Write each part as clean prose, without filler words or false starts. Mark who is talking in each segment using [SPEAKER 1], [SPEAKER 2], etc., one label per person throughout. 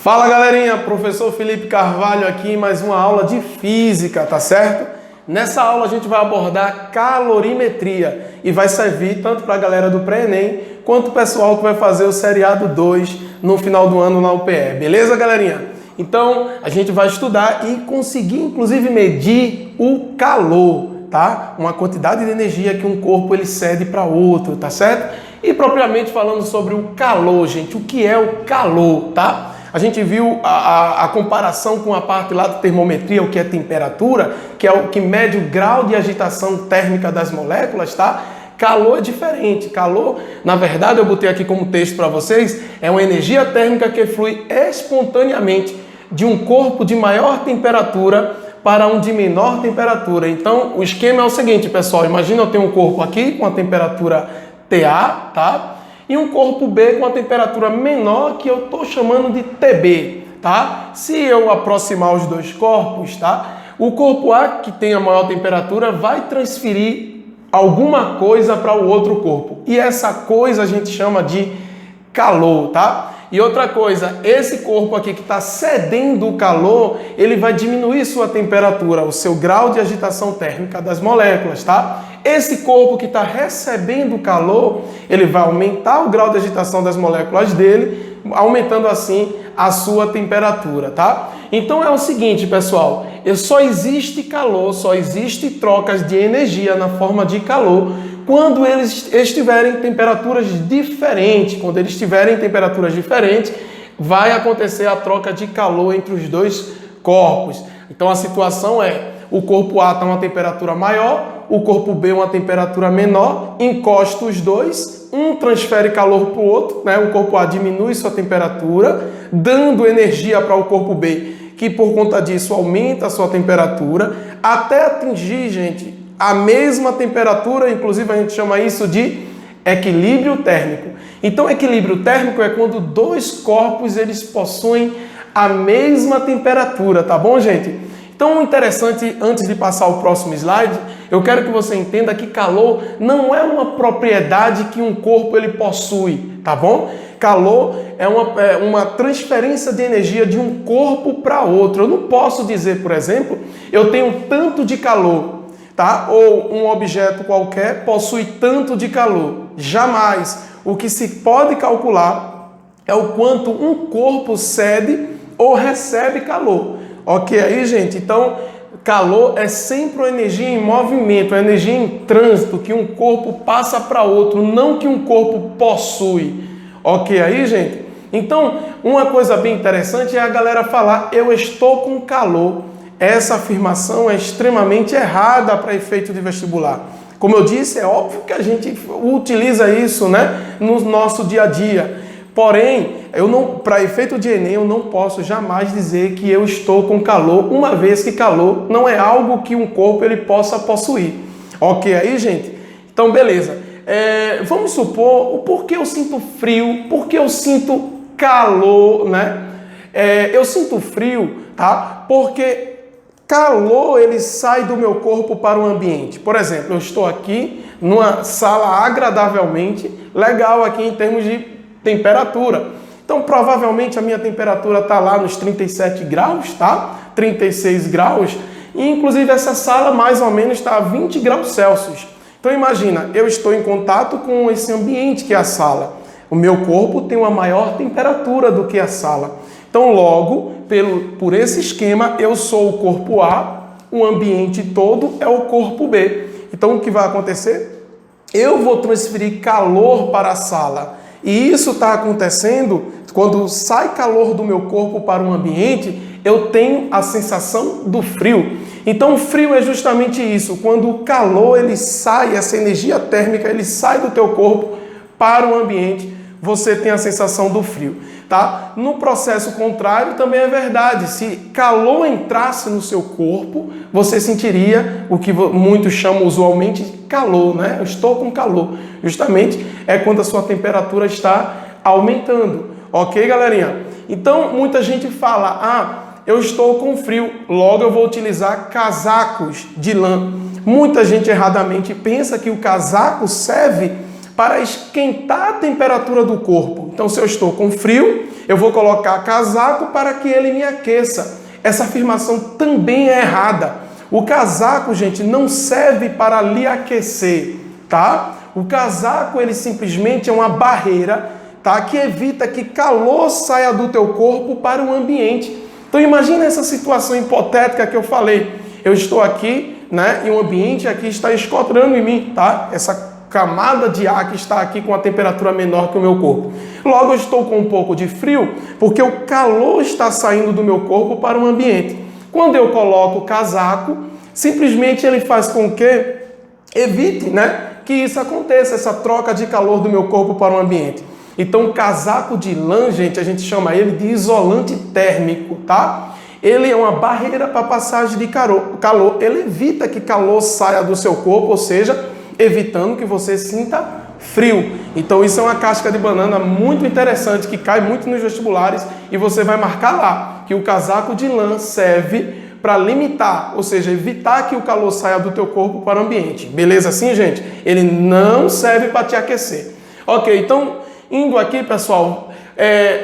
[SPEAKER 1] Fala galerinha, professor Felipe Carvalho aqui, mais uma aula de física, tá certo? Nessa aula a gente vai abordar calorimetria e vai servir tanto para a galera do pré-ENEM quanto o pessoal que vai fazer o seriado 2 no final do ano na UPE, beleza galerinha? Então a gente vai estudar e conseguir inclusive medir o calor, tá? Uma quantidade de energia que um corpo ele cede para outro, tá certo? E propriamente falando sobre o calor, gente, o que é o calor, tá? A gente viu a comparação com a parte lá da termometria, o que é temperatura, que é o que mede o grau de agitação térmica das moléculas, tá? Calor é diferente. Calor, na verdade, eu botei aqui como texto para vocês, é uma energia térmica que flui espontaneamente de um corpo de maior temperatura para um de menor temperatura. Então, o esquema é o seguinte, pessoal, imagina eu tenho um corpo aqui com a temperatura TA, tá? E um corpo B com a temperatura menor que eu estou chamando de TB, tá? Se eu aproximar os dois corpos, tá? O corpo A, que tem a maior temperatura, vai transferir alguma coisa para o outro corpo. E essa coisa a gente chama de calor, tá? E outra coisa, esse corpo aqui que está cedendo o calor, ele vai diminuir sua temperatura, o seu grau de agitação térmica das moléculas, tá? Esse corpo que está recebendo o calor, ele vai aumentar o grau de agitação das moléculas dele, aumentando assim a sua temperatura, tá? Então é o seguinte, pessoal, só existe calor, só existe trocas de energia na forma de calor quando eles estiverem em temperaturas diferentes. Quando eles estiverem em temperaturas diferentes, vai acontecer a troca de calor entre os dois corpos. Então a situação é, o corpo A está uma temperatura maior, o corpo B uma temperatura menor, encosta os dois, um transfere calor para o outro, né? O corpo A diminui sua temperatura, dando energia para o corpo B, que por conta disso aumenta a sua temperatura, até atingir, gente, a mesma temperatura, inclusive a gente chama isso de equilíbrio térmico. Então, equilíbrio térmico é quando dois corpos eles possuem a mesma temperatura, tá bom, gente? Então, interessante, antes de passar o próximo slide, eu quero que você entenda que calor não é uma propriedade que um corpo ele possui, tá bom? Calor é uma transferência de energia de um corpo para outro. Eu não posso dizer, por exemplo, eu tenho tanto de calor, tá? Ou um objeto qualquer possui tanto de calor. Jamais. O que se pode calcular é o quanto um corpo cede ou recebe calor. Ok aí, gente? Então, calor é sempre uma energia em movimento, uma energia em trânsito que um corpo passa para outro, não que um corpo possui. Ok aí, gente? Então, uma coisa bem interessante é a galera falar, eu estou com calor. Essa afirmação é extremamente errada para efeito de vestibular. Como eu disse, é óbvio que a gente utiliza isso, né, no nosso dia a dia. Porém, para efeito de Enem, eu não posso jamais dizer que eu estou com calor, uma vez que calor não é algo que um corpo ele possa possuir. Ok aí, gente? Então, beleza. Vamos supor o porquê eu sinto frio, porquê eu sinto calor, né? Eu sinto frio, tá? Porque calor, ele sai do meu corpo para o ambiente. Por exemplo, eu estou aqui numa sala agradavelmente legal aqui em termos de temperatura. Então, provavelmente a minha temperatura está lá nos 37 graus, tá? 36 graus. E, inclusive, essa sala mais ou menos está a 20 graus Celsius. Então, imagina, eu estou em contato com esse ambiente que é a sala. O meu corpo tem uma maior temperatura do que a sala. Então, logo, por esse esquema, eu sou o corpo A, o ambiente todo é o corpo B. Então, o que vai acontecer? Eu vou transferir calor para a sala. E isso está acontecendo quando sai calor do meu corpo para o ambiente, eu tenho a sensação do frio. Então, o frio é justamente isso. Quando o calor ele sai, essa energia térmica, ele sai do teu corpo para o ambiente, você tem a sensação do frio, tá? No processo contrário também é verdade. Se calor entrasse no seu corpo, você sentiria o que muitos chamam usualmente de calor, né? Eu estou com calor. Justamente é quando a sua temperatura está aumentando. Ok, galerinha? Então, muita gente fala, eu estou com frio, logo eu vou utilizar casacos de lã. Muita gente erradamente pensa que o casaco serve para esquentar a temperatura do corpo. Então, se eu estou com frio, eu vou colocar casaco para que ele me aqueça. Essa afirmação também é errada. O casaco, gente, não serve para lhe aquecer, tá? O casaco, ele simplesmente é uma barreira, tá? Que evita que calor saia do teu corpo para o ambiente. Então, imagina essa situação hipotética que eu falei. Eu estou aqui, né? E o ambiente aqui está esquadrando em mim, tá? Essa camada de ar que está aqui com a temperatura menor que o meu corpo. Logo, eu estou com um pouco de frio, porque o calor está saindo do meu corpo para o ambiente. Quando eu coloco o casaco, simplesmente ele faz com que evite, né, que isso aconteça, essa troca de calor do meu corpo para o ambiente. Então, o casaco de lã, gente, a gente chama ele de isolante térmico, tá? Ele é uma barreira para a passagem de calor. Ele evita que calor saia do seu corpo, ou seja, evitando que você sinta frio. Então, isso é uma casca de banana muito interessante, que cai muito nos vestibulares, e você vai marcar lá que o casaco de lã serve para limitar, ou seja, evitar que o calor saia do teu corpo para o ambiente. Beleza assim, gente? Ele não serve para te aquecer. Ok, então, indo aqui, pessoal,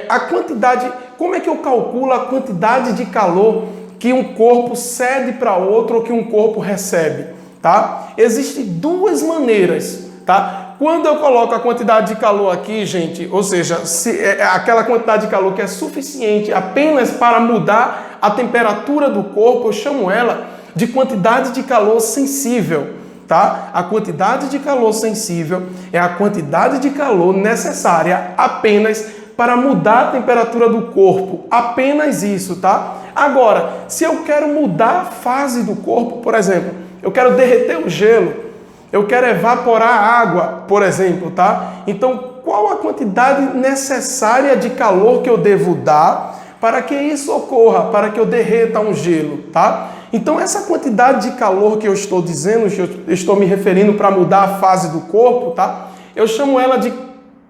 [SPEAKER 1] a quantidade, como é que eu calculo a quantidade de calor que um corpo cede para outro ou que um corpo recebe, tá? Existem duas maneiras, tá? Quando eu coloco a quantidade de calor aqui, gente, ou seja, se aquela quantidade de calor que é suficiente apenas para mudar a temperatura do corpo, eu chamo ela de quantidade de calor sensível, tá? A quantidade de calor sensível é a quantidade de calor necessária apenas para mudar a temperatura do corpo, apenas isso, tá? Agora, se eu quero mudar a fase do corpo, por exemplo, eu quero derreter o gelo, eu quero evaporar a água, por exemplo, tá? Então, qual a quantidade necessária de calor que eu devo dar para que isso ocorra, para que eu derreta um gelo, tá? Então, essa quantidade de calor que eu estou dizendo, eu estou me referindo para mudar a fase do corpo, tá? Eu chamo ela de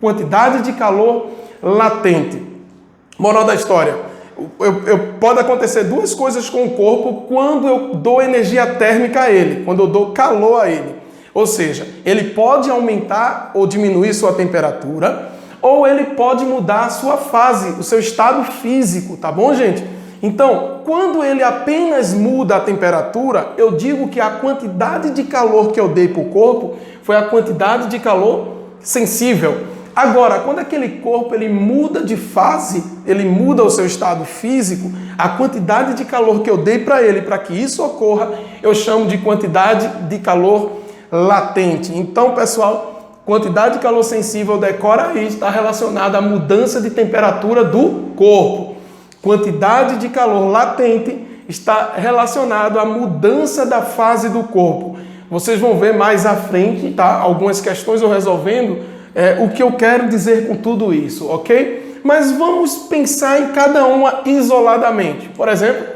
[SPEAKER 1] quantidade de calor latente. Moral da história. Pode acontecer duas coisas com o corpo quando eu dou energia térmica a ele, quando eu dou calor a ele. Ou seja, ele pode aumentar ou diminuir sua temperatura, ou ele pode mudar a sua fase, o seu estado físico, tá bom, gente? Então, quando ele apenas muda a temperatura, eu digo que a quantidade de calor que eu dei para o corpo foi a quantidade de calor sensível. Agora, quando aquele corpo ele muda de fase, ele muda o seu estado físico, a quantidade de calor que eu dei para ele, para que isso ocorra, eu chamo de quantidade de calor latente. Então, pessoal, quantidade de calor sensível, decora aí, está relacionada à mudança de temperatura do corpo. Quantidade de calor latente está relacionado à mudança da fase do corpo. Vocês vão ver mais à frente, tá? Algumas questões eu resolvendo o que eu quero dizer com tudo isso, ok? Mas vamos pensar em cada uma isoladamente. Por exemplo,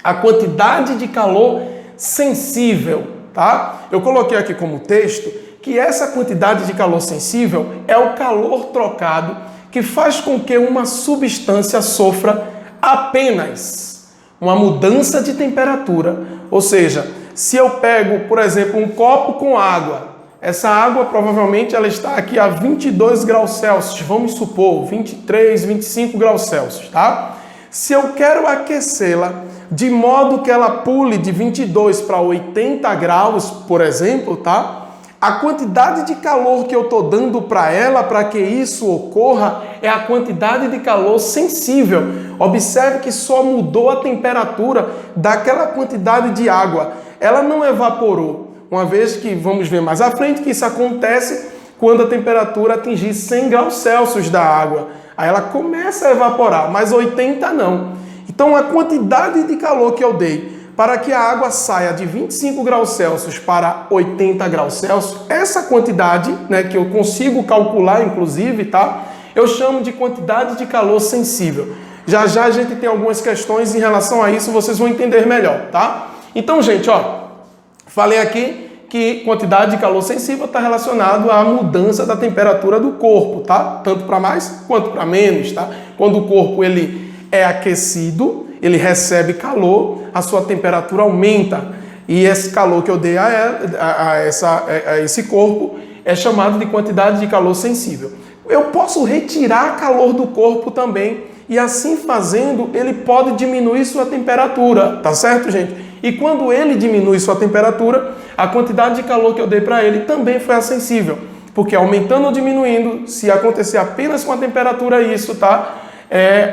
[SPEAKER 1] a quantidade de calor sensível, tá? Eu coloquei aqui como texto que essa quantidade de calor sensível é o calor trocado que faz com que uma substância sofra apenas uma mudança de temperatura. Ou seja, se eu pego, por exemplo, um copo com água, essa água provavelmente ela está aqui a 22 graus Celsius, vamos supor, 23, 25 graus Celsius, tá? Se eu quero aquecê-la de modo que ela pule de 22 para 80 graus, por exemplo, tá? A quantidade de calor que eu estou dando para ela, para que isso ocorra, é a quantidade de calor sensível. Observe que só mudou a temperatura daquela quantidade de água. Ela não evaporou. Uma vez que, vamos ver mais à frente, que isso acontece quando a temperatura atingir 100 graus Celsius da água. Aí ela começa a evaporar, mas 80 não. Então, a quantidade de calor que eu dei para que a água saia de 25 graus Celsius para 80 graus Celsius, essa quantidade, né, que eu consigo calcular, inclusive, tá? Eu chamo de quantidade de calor sensível. Já já a gente tem algumas questões em relação a isso, vocês vão entender melhor, tá? Então, gente, ó, falei aqui que quantidade de calor sensível está relacionado à mudança da temperatura do corpo, tá? Tanto para mais quanto para menos, tá? Quando o corpo ele é aquecido, ele recebe calor, a sua temperatura aumenta. E esse calor que eu dei a esse corpo, é chamado de quantidade de calor sensível. Eu posso retirar calor do corpo também, e assim fazendo, ele pode diminuir sua temperatura, tá certo, gente? E quando ele diminui sua temperatura, a quantidade de calor que eu dei para ele também foi sensível. Porque aumentando ou diminuindo, se acontecer apenas com a temperatura isso, tá?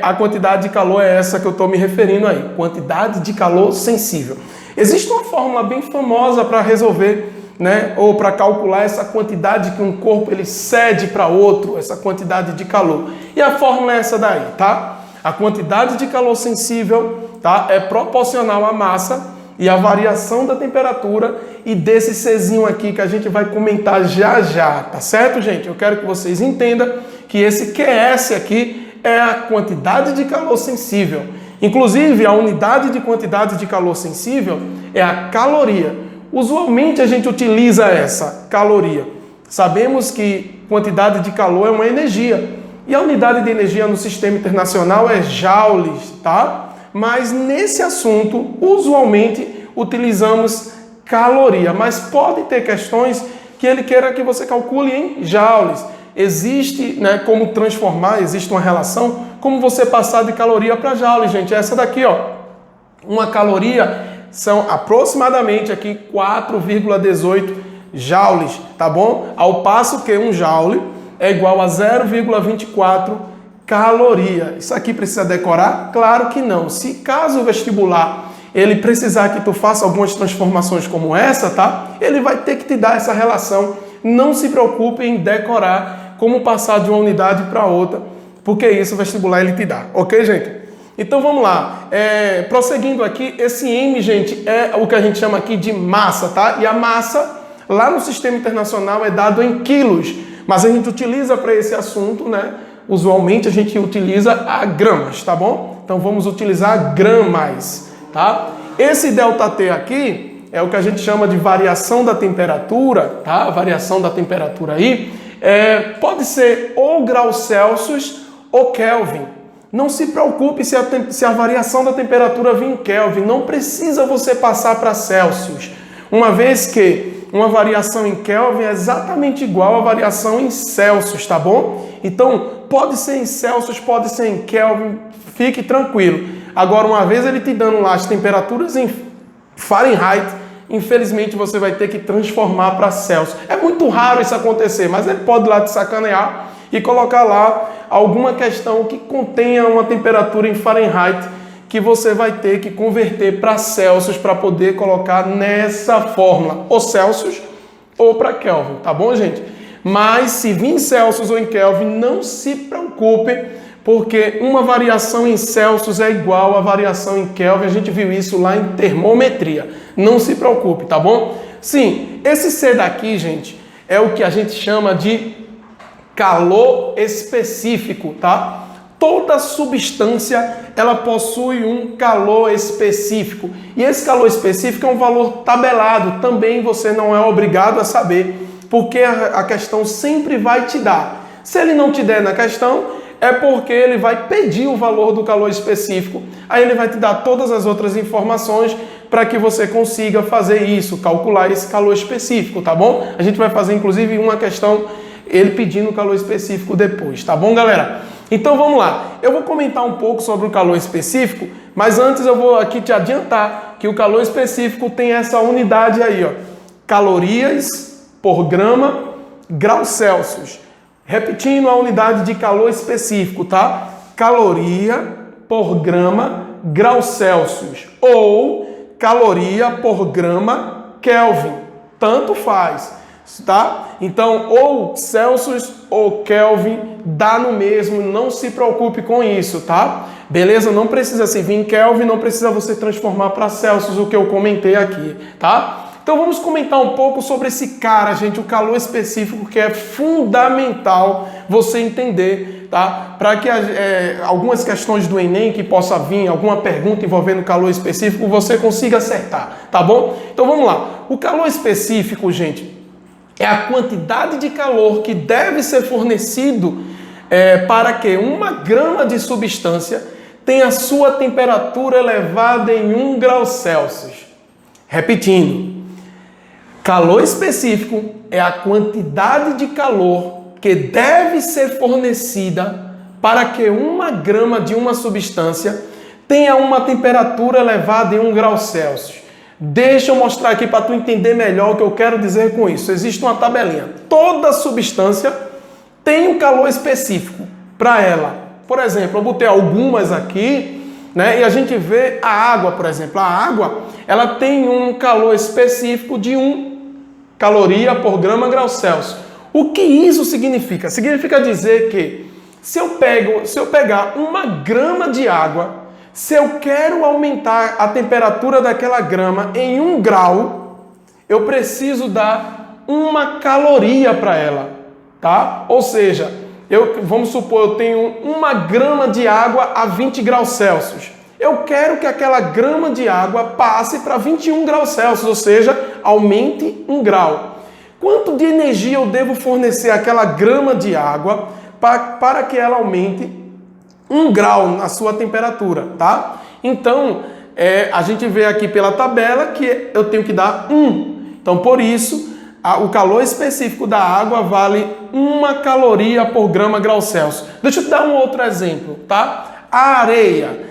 [SPEAKER 1] A quantidade de calor é essa que eu estou me referindo aí, quantidade de calor sensível. Existe uma fórmula bem famosa para resolver, né, ou para calcular essa quantidade que um corpo ele cede para outro, essa quantidade de calor. E a fórmula é essa daí, tá? A quantidade de calor sensível, tá, é proporcional à massa e à variação da temperatura e desse Czinho aqui que a gente vai comentar já já, tá certo, gente? Eu quero que vocês entendam que esse QS aqui é a quantidade de calor sensível. Inclusive, a unidade de quantidade de calor sensível é a caloria. Usualmente a gente utiliza essa caloria. Sabemos que quantidade de calor é uma energia. E a unidade de energia no sistema internacional é joules, tá? Mas nesse assunto, usualmente utilizamos caloria. Mas pode ter questões que ele queira que você calcule em joules. Existe, né, como transformar, existe uma relação, como você passar de caloria para joules, gente. Essa daqui, ó, uma caloria são aproximadamente aqui 4,18 joules, tá bom? Ao passo que um joule é igual a 0,24 caloria. Isso aqui precisa decorar? Claro que não. Se caso o vestibular ele precisar que tu faça algumas transformações como essa, tá? Ele vai ter que te dar essa relação. Não se preocupe em decorar como passar de uma unidade para outra, porque isso o vestibular ele te dá, ok, gente? Então vamos lá, prosseguindo aqui, esse M, gente, é o que a gente chama aqui de massa, tá? E a massa, lá no sistema internacional, é dado em quilos, mas a gente utiliza para esse assunto, né? Usualmente a gente utiliza a gramas, tá bom? Então vamos utilizar gramas, tá? Esse ΔT aqui é o que a gente chama de variação da temperatura, tá? A variação da temperatura aí pode ser ou graus Celsius ou Kelvin. Não se preocupe se a variação da temperatura vir em Kelvin. Não precisa você passar para Celsius. Uma vez que uma variação em Kelvin é exatamente igual à variação em Celsius, tá bom? Então, pode ser em Celsius, pode ser em Kelvin, fique tranquilo. Agora, uma vez ele te dando lá as temperaturas em Fahrenheit, infelizmente você vai ter que transformar para Celsius. É muito raro isso acontecer, mas ele pode lá te sacanear e colocar lá alguma questão que contenha uma temperatura em Fahrenheit que você vai ter que converter para Celsius para poder colocar nessa fórmula, ou Celsius ou para Kelvin, tá bom, gente? Mas se vir em Celsius ou em Kelvin, não se preocupe, porque uma variação em Celsius é igual à variação em Kelvin. A gente viu isso lá em termometria. Não se preocupe, tá bom? Sim, esse C daqui, gente, é o que a gente chama de calor específico, tá? Toda substância, ela possui um calor específico. E esse calor específico é um valor tabelado. Também você não é obrigado a saber, porque a questão sempre vai te dar. Se ele não te der na questão, é porque ele vai pedir o valor do calor específico. Aí ele vai te dar todas as outras informações para que você consiga fazer isso, calcular esse calor específico, tá bom? A gente vai fazer, inclusive, uma questão, ele pedindo o calor específico depois, tá bom, galera? Então, vamos lá. Eu vou comentar um pouco sobre o calor específico, mas antes eu vou aqui te adiantar que o calor específico tem essa unidade aí, ó. Calorias por grama, graus Celsius. Repetindo a unidade de calor específico, tá? Caloria por grama, graus Celsius. Ou caloria por grama, Kelvin. Tanto faz, tá? Então, ou Celsius ou Kelvin, dá no mesmo. Não se preocupe com isso, tá? Beleza? Não precisa se vir em Kelvin, não precisa você transformar para Celsius, o que eu comentei aqui, tá? Então vamos comentar um pouco sobre esse cara, gente, o calor específico, que é fundamental você entender, tá? Para que algumas questões do Enem que possa vir, alguma pergunta envolvendo calor específico, você consiga acertar, tá bom? Então vamos lá. O calor específico, gente, é a quantidade de calor que deve ser fornecido para que 1 grama de substância tenha sua temperatura elevada em 1 grau Celsius. Repetindo. Calor específico é a quantidade de calor que deve ser fornecida para que 1 grama de uma substância tenha uma temperatura elevada em 1 grau Celsius. Deixa eu mostrar aqui para tu entender melhor o que eu quero dizer com isso. Existe uma tabelinha. Toda substância tem um calor específico para ela. Por exemplo, eu botei algumas aqui, né? E a gente vê a água, por exemplo. A água, ela tem um calor específico de 1 caloria por grama grau Celsius. O que isso significa? Significa dizer que se eu pegar 1 grama de água, se eu quero aumentar a temperatura daquela grama em 1 grau, eu preciso dar 1 caloria para ela, tá? Ou seja, vamos supor, eu tenho 1 grama de água a 20 graus Celsius. Eu quero que aquela grama de água passe para 21 graus Celsius, ou seja, aumente 1 grau. Quanto de energia eu devo fornecer àquela grama de água para que ela aumente 1 grau na sua temperatura, tá? Então, a gente vê aqui pela tabela que eu tenho que dar 1. Então, por isso, o calor específico da água vale 1 caloria por grama grau Celsius. Deixa eu te dar um outro exemplo, tá? A areia,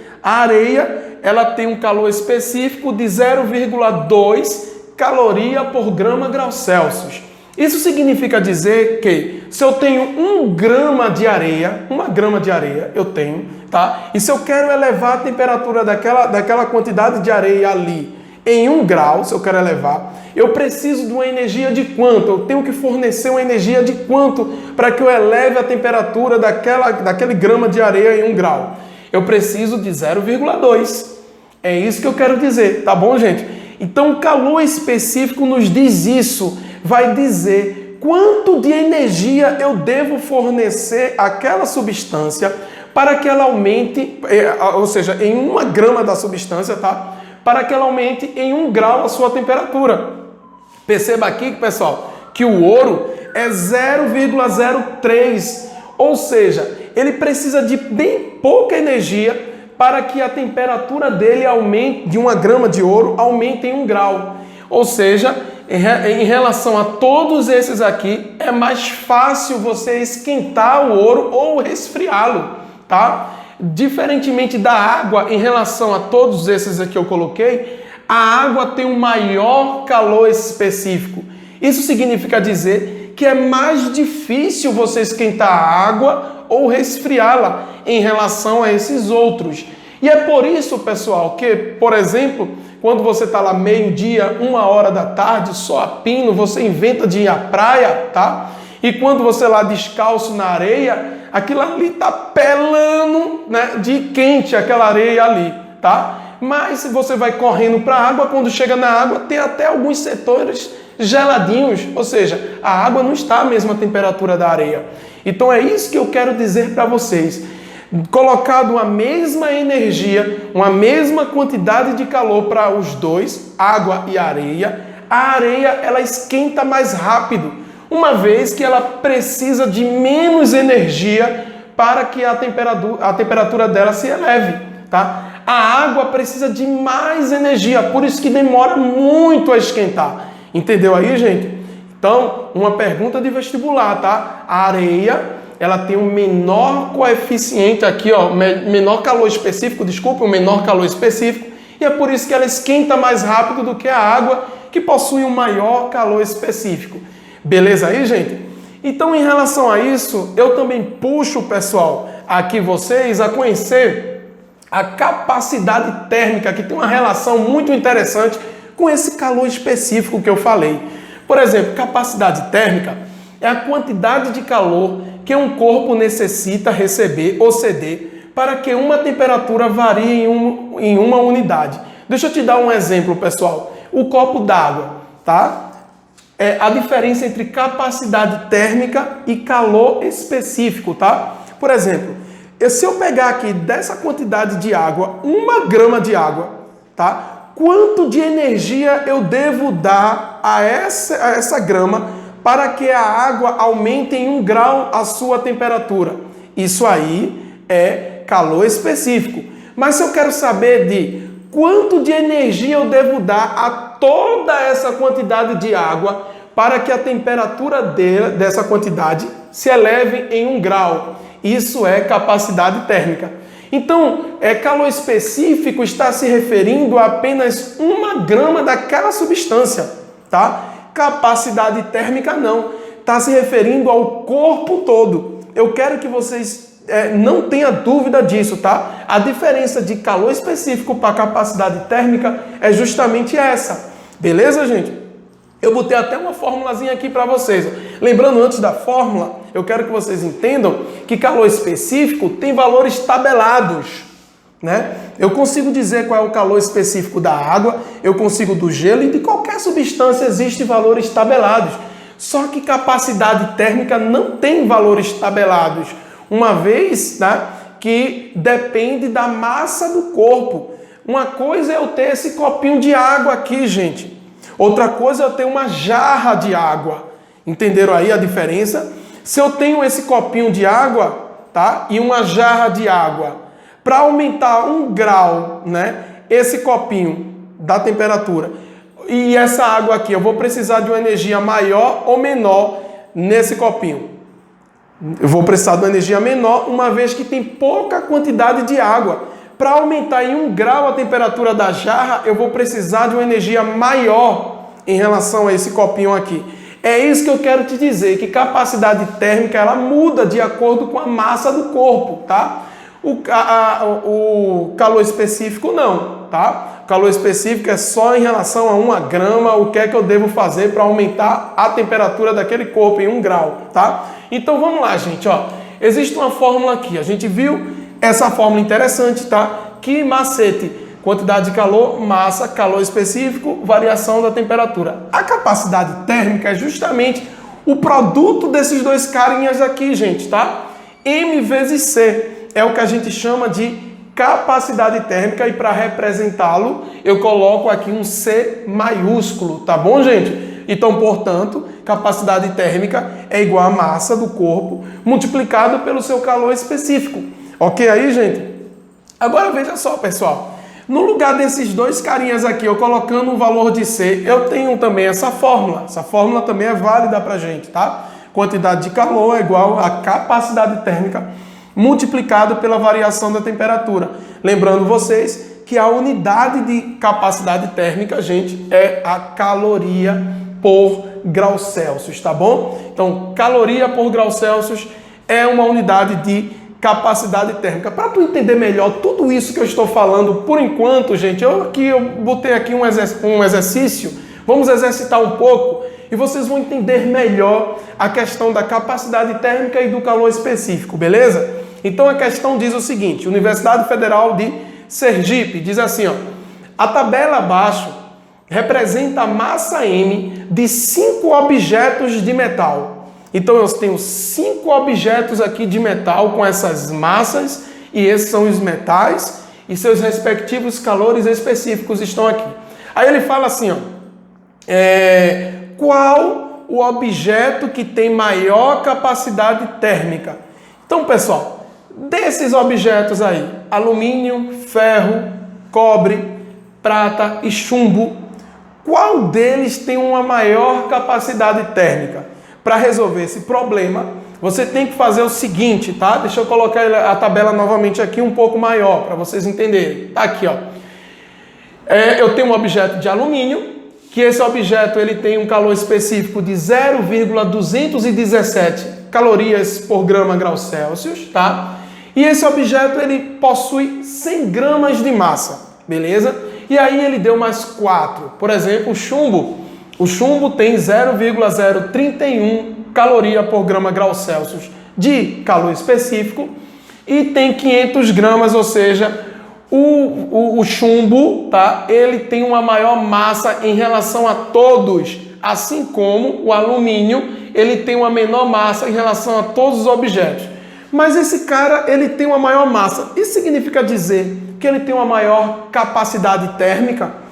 [SPEAKER 1] ela tem um calor específico de 0,2 caloria por grama grau Celsius. Isso significa dizer que se eu tenho 1 grama de areia, 1 grama de areia eu tenho, tá? E se eu quero elevar a temperatura daquela quantidade de areia ali em 1 grau, se eu quero elevar, eu preciso de uma energia de quanto? Eu tenho que fornecer uma energia de quanto para que eu eleve a temperatura daquele grama de areia em 1 grau? Eu preciso de 0,2. É isso que eu quero dizer, tá bom, gente? Então, o calor específico nos diz isso. Vai dizer quanto de energia eu devo fornecer àquela substância para que ela aumente, ou seja, em 1 grama da substância, tá? Para que ela aumente em 1 grau a sua temperatura. Perceba aqui, pessoal, que o ouro é 0,03, ou seja, ele precisa de bem pouca energia para que a temperatura dele aumente, de 1 grama de ouro, aumente em 1 grau. Ou seja, em relação a todos esses aqui, é mais fácil você esquentar o ouro ou resfriá-lo, tá? Diferentemente da água, em relação a todos esses aqui eu coloquei, a água tem um maior calor específico. Isso significa dizer que é mais difícil você esquentar a água ou resfriá-la em relação a esses outros. E é por isso, pessoal, que, por exemplo, quando você está lá meio-dia, 1h da tarde, só a pino, você inventa de ir à praia, tá? E quando você lá descalço na areia, aquilo ali tá pelando, né, de quente, aquela areia ali, tá? Mas se você vai correndo para a água, quando chega na água, tem até alguns setores geladinhos, ou seja, a água não está à mesma temperatura da areia. Então é isso que eu quero dizer para vocês. Colocado a mesma energia, uma mesma quantidade de calor para os dois, água e a areia ela esquenta mais rápido, uma vez que ela precisa de menos energia para que a temperatura dela se eleve, tá? A água precisa de mais energia, por isso que demora muito a esquentar. Entendeu aí, gente? Então, uma pergunta de vestibular, tá? A areia, ela tem um menor coeficiente aqui, ó, menor calor específico, o menor calor específico, e é por isso que ela esquenta mais rápido do que a água, que possui um maior calor específico. Beleza aí, gente? Então, em relação a isso, eu também puxo, pessoal, aqui vocês a conhecer a capacidade térmica, que tem uma relação muito interessante com esse calor específico que eu falei. Por exemplo, capacidade térmica é a quantidade de calor que um corpo necessita receber ou ceder para que uma temperatura varie em uma unidade. Deixa eu te dar um exemplo, pessoal. O copo d'água, tá? É a diferença entre capacidade térmica e calor específico, tá? Por exemplo, se eu pegar aqui dessa quantidade de água, 1 grama de água, tá? Quanto de energia eu devo dar a essa grama para que a água aumente em 1 grau a sua temperatura? Isso aí é calor específico. Mas se eu quero saber de quanto de energia eu devo dar a toda essa quantidade de água para que a temperatura dessa quantidade se eleve em 1 grau. Isso é capacidade térmica. Então, calor específico está se referindo a apenas 1 grama daquela substância, tá? Capacidade térmica não, está se referindo ao corpo todo. Eu quero que vocês não tenham dúvida disso, tá? A diferença de calor específico para capacidade térmica é justamente essa. Beleza, gente? Eu botei até uma formulazinha aqui para vocês. Lembrando, antes da fórmula, eu quero que vocês entendam que calor específico tem valores tabelados, né? Eu consigo dizer qual é o calor específico da água, eu consigo do gelo e de qualquer substância existem valores tabelados. Só que capacidade térmica não tem valores tabelados, uma vez, né, que depende da massa do corpo. Uma coisa é eu ter esse copinho de água aqui, gente. Outra coisa é eu ter uma jarra de água. Entenderam aí a diferença? Se eu tenho esse copinho de água, tá? E uma jarra de água, para aumentar 1 grau, né? Esse copinho da temperatura e essa água aqui, eu vou precisar de uma energia maior ou menor nesse copinho. Eu vou precisar de uma energia menor, uma vez que tem pouca quantidade de água. Para aumentar em 1 grau a temperatura da jarra, eu vou precisar de uma energia maior em relação a esse copinho aqui. É isso que eu quero te dizer, que capacidade térmica ela muda de acordo com a massa do corpo, tá? O calor específico não, tá? O calor específico é só em relação a 1 grama, o que é que eu devo fazer para aumentar a temperatura daquele corpo em 1 grau, tá? Então vamos lá, gente, ó. Existe uma fórmula aqui, a gente viu essa fórmula interessante, tá? Que macete, quantidade de calor, massa, calor específico, variação da temperatura. A capacidade térmica é justamente o produto desses dois carinhas aqui, gente, tá? M vezes C é o que a gente chama de capacidade térmica e para representá-lo eu coloco aqui um C maiúsculo, tá bom, gente? Então, portanto, capacidade térmica é igual a massa do corpo multiplicado pelo seu calor específico. Ok aí, gente? Agora veja só, pessoal. No lugar desses dois carinhas aqui, eu colocando um valor de C, eu tenho também essa fórmula. Essa fórmula também é válida pra gente, tá? Quantidade de calor é igual a capacidade térmica multiplicado pela variação da temperatura. Lembrando vocês que a unidade de capacidade térmica, gente, é a caloria por grau Celsius, tá bom? Então, caloria por grau Celsius é uma unidade de capacidade térmica. Para tu entender melhor tudo isso que eu estou falando, por enquanto, gente, eu botei aqui um exercício, vamos exercitar um pouco e vocês vão entender melhor a questão da capacidade térmica e do calor específico, beleza? Então a questão diz o seguinte, Universidade Federal de Sergipe diz assim, ó, a tabela abaixo representa a massa M de 5 objetos de metal. Então eu tenho 5 objetos aqui de metal com essas massas e esses são os metais e seus respectivos calores específicos estão aqui. Aí ele fala assim, ó, qual o objeto que tem maior capacidade térmica? Então, pessoal, desses objetos aí, alumínio, ferro, cobre, prata e chumbo, qual deles tem uma maior capacidade térmica? Para resolver esse problema, você tem que fazer o seguinte, tá? Deixa eu colocar a tabela novamente aqui um pouco maior, para vocês entenderem. Tá aqui, ó. Eu tenho um objeto de alumínio, que esse objeto ele tem um calor específico de 0,217 calorias por grama grau Celsius, tá? E esse objeto ele possui 100 gramas de massa, beleza? E aí ele deu mais 4. Por exemplo, o chumbo. O chumbo tem 0,031 caloria por grama grau Celsius de calor específico e tem 500 gramas, ou seja, o chumbo, tá? Ele tem uma maior massa em relação a todos, assim como o alumínio, ele tem uma menor massa em relação a todos os objetos. Mas esse cara, ele tem uma maior massa. Isso significa dizer que ele tem uma maior capacidade térmica?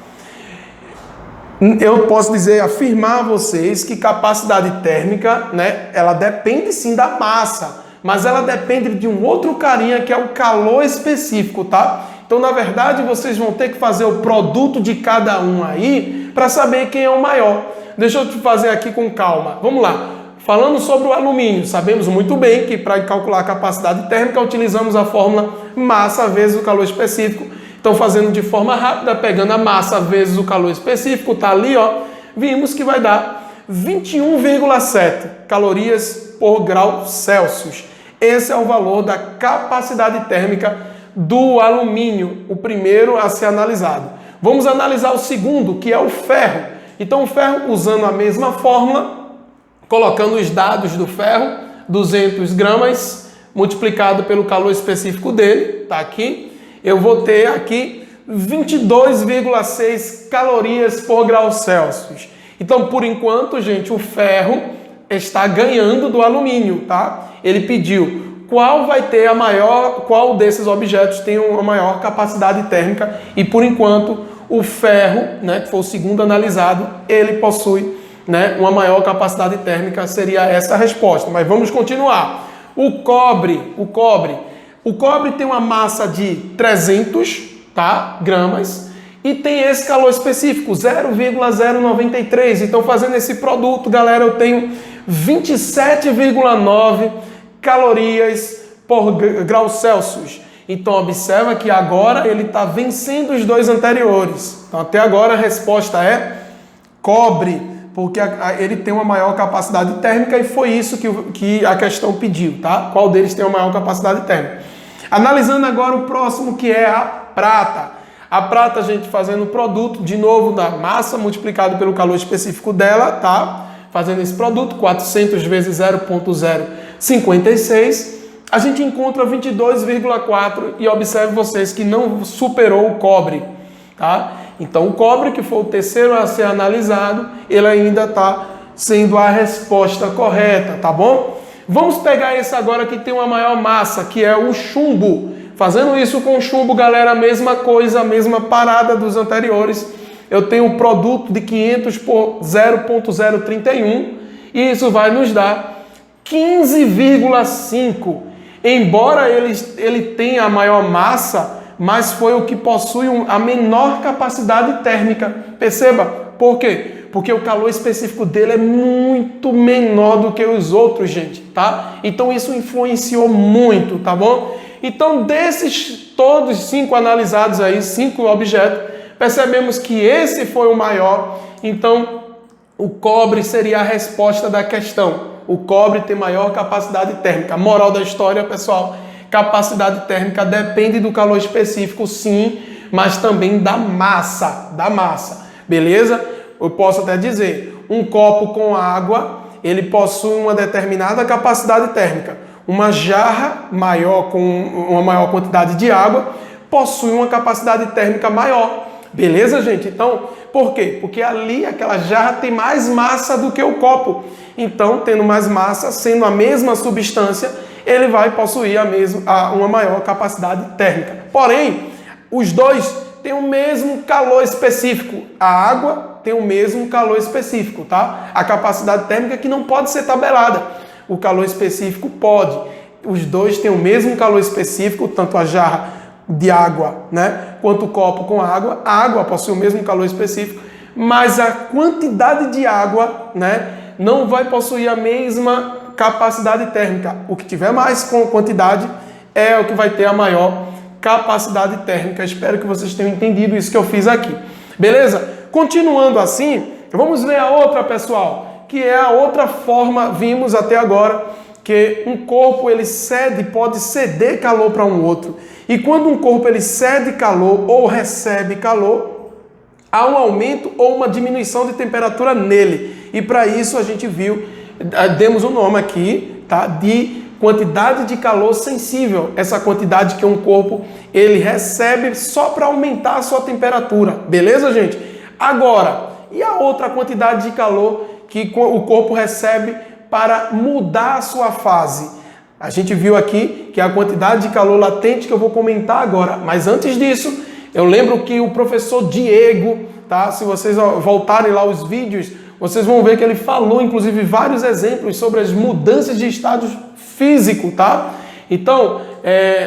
[SPEAKER 1] Eu posso dizer, afirmar a vocês que capacidade térmica, né, ela depende sim da massa, mas ela depende de um outro carinha que é o calor específico, tá? Então, na verdade, vocês vão ter que fazer o produto de cada um aí para saber quem é o maior. Deixa eu te fazer aqui com calma. Vamos lá. Falando sobre o alumínio, sabemos muito bem que para calcular a capacidade térmica utilizamos a fórmula massa vezes o calor específico. Então, fazendo de forma rápida, pegando a massa vezes o calor específico, tá ali, ó, vimos que vai dar 21,7 calorias por grau Celsius. Esse é o valor da capacidade térmica do alumínio, o primeiro a ser analisado. Vamos analisar o segundo, que é o ferro. Então, o ferro, usando a mesma fórmula, colocando os dados do ferro, 200 gramas multiplicado pelo calor específico dele, tá aqui. Eu vou ter aqui 22,6 calorias por grau Celsius. Então, por enquanto, gente, o ferro está ganhando do alumínio, tá? Ele pediu qual desses objetos tem uma maior capacidade térmica e, por enquanto, o ferro, né, que foi o segundo analisado, ele possui, né, uma maior capacidade térmica, seria essa a resposta. Mas vamos continuar. O cobre tem uma massa de 300, tá, gramas e tem esse calor específico, 0,093. Então, fazendo esse produto, galera, eu tenho 27,9 calorias por grau Celsius. Então, observa que agora ele está vencendo os dois anteriores. Então, até agora a resposta é cobre, porque ele tem uma maior capacidade térmica e foi isso que a questão pediu, tá? Qual deles tem uma maior capacidade térmica? Analisando agora o próximo, que é a prata. A prata, gente, fazendo o produto, de novo, da massa multiplicado pelo calor específico dela, tá? Fazendo esse produto, 400 vezes 0,056, a gente encontra 22,4 e observe vocês que não superou o cobre, tá? Então, o cobre, que foi o terceiro a ser analisado, ele ainda está sendo a resposta correta, tá bom? Vamos pegar esse agora que tem uma maior massa, que é o chumbo. Fazendo isso com o chumbo, galera, a mesma coisa, a mesma parada dos anteriores. Eu tenho um produto de 500 por 0,031 e isso vai nos dar 15,5. Embora ele tenha a maior massa, mas foi o que possui a menor capacidade térmica. Perceba? Por quê? Porque o calor específico dele é muito menor do que os outros, gente, tá? Então isso influenciou muito, tá bom? Então, desses todos 5 analisados aí, 5 objetos, percebemos que esse foi o maior. Então, o cobre seria a resposta da questão. O cobre tem maior capacidade térmica. Moral da história, pessoal, capacidade térmica depende do calor específico, sim, mas também da massa, beleza? Eu posso até dizer, um copo com água, ele possui uma determinada capacidade térmica. Uma jarra maior, com uma maior quantidade de água, possui uma capacidade térmica maior. Beleza, gente? Então, por quê? Porque ali, aquela jarra tem mais massa do que o copo. Então, tendo mais massa, sendo a mesma substância, ele vai possuir uma maior capacidade térmica. Porém, os dois têm o mesmo calor específico. A água tem o mesmo calor específico, tá? A capacidade térmica que não pode ser tabelada. O calor específico pode. Os dois têm o mesmo calor específico, tanto a jarra de água, né, quanto o copo com água. A água possui o mesmo calor específico, mas a quantidade de água, né, não vai possuir a mesma capacidade térmica. O que tiver mais quantidade é o que vai ter a maior capacidade térmica. Espero que vocês tenham entendido isso que eu fiz aqui. Beleza? Continuando assim, vamos ver a outra, pessoal, que é a outra forma, vimos até agora, que um corpo ele pode ceder calor para um outro. E quando um corpo ele cede calor ou recebe calor, há um aumento ou uma diminuição de temperatura nele. E para isso a gente viu, demos um nome aqui, tá, de quantidade de calor sensível. Essa quantidade que um corpo ele recebe só para aumentar a sua temperatura. Beleza, gente? Agora, e a outra quantidade de calor que o corpo recebe para mudar a sua fase? A gente viu aqui que a quantidade de calor latente que eu vou comentar agora. Mas antes disso, eu lembro que o professor Diego, tá? Se vocês voltarem lá os vídeos, vocês vão ver que ele falou, inclusive, vários exemplos sobre as mudanças de estado físico, tá? Então,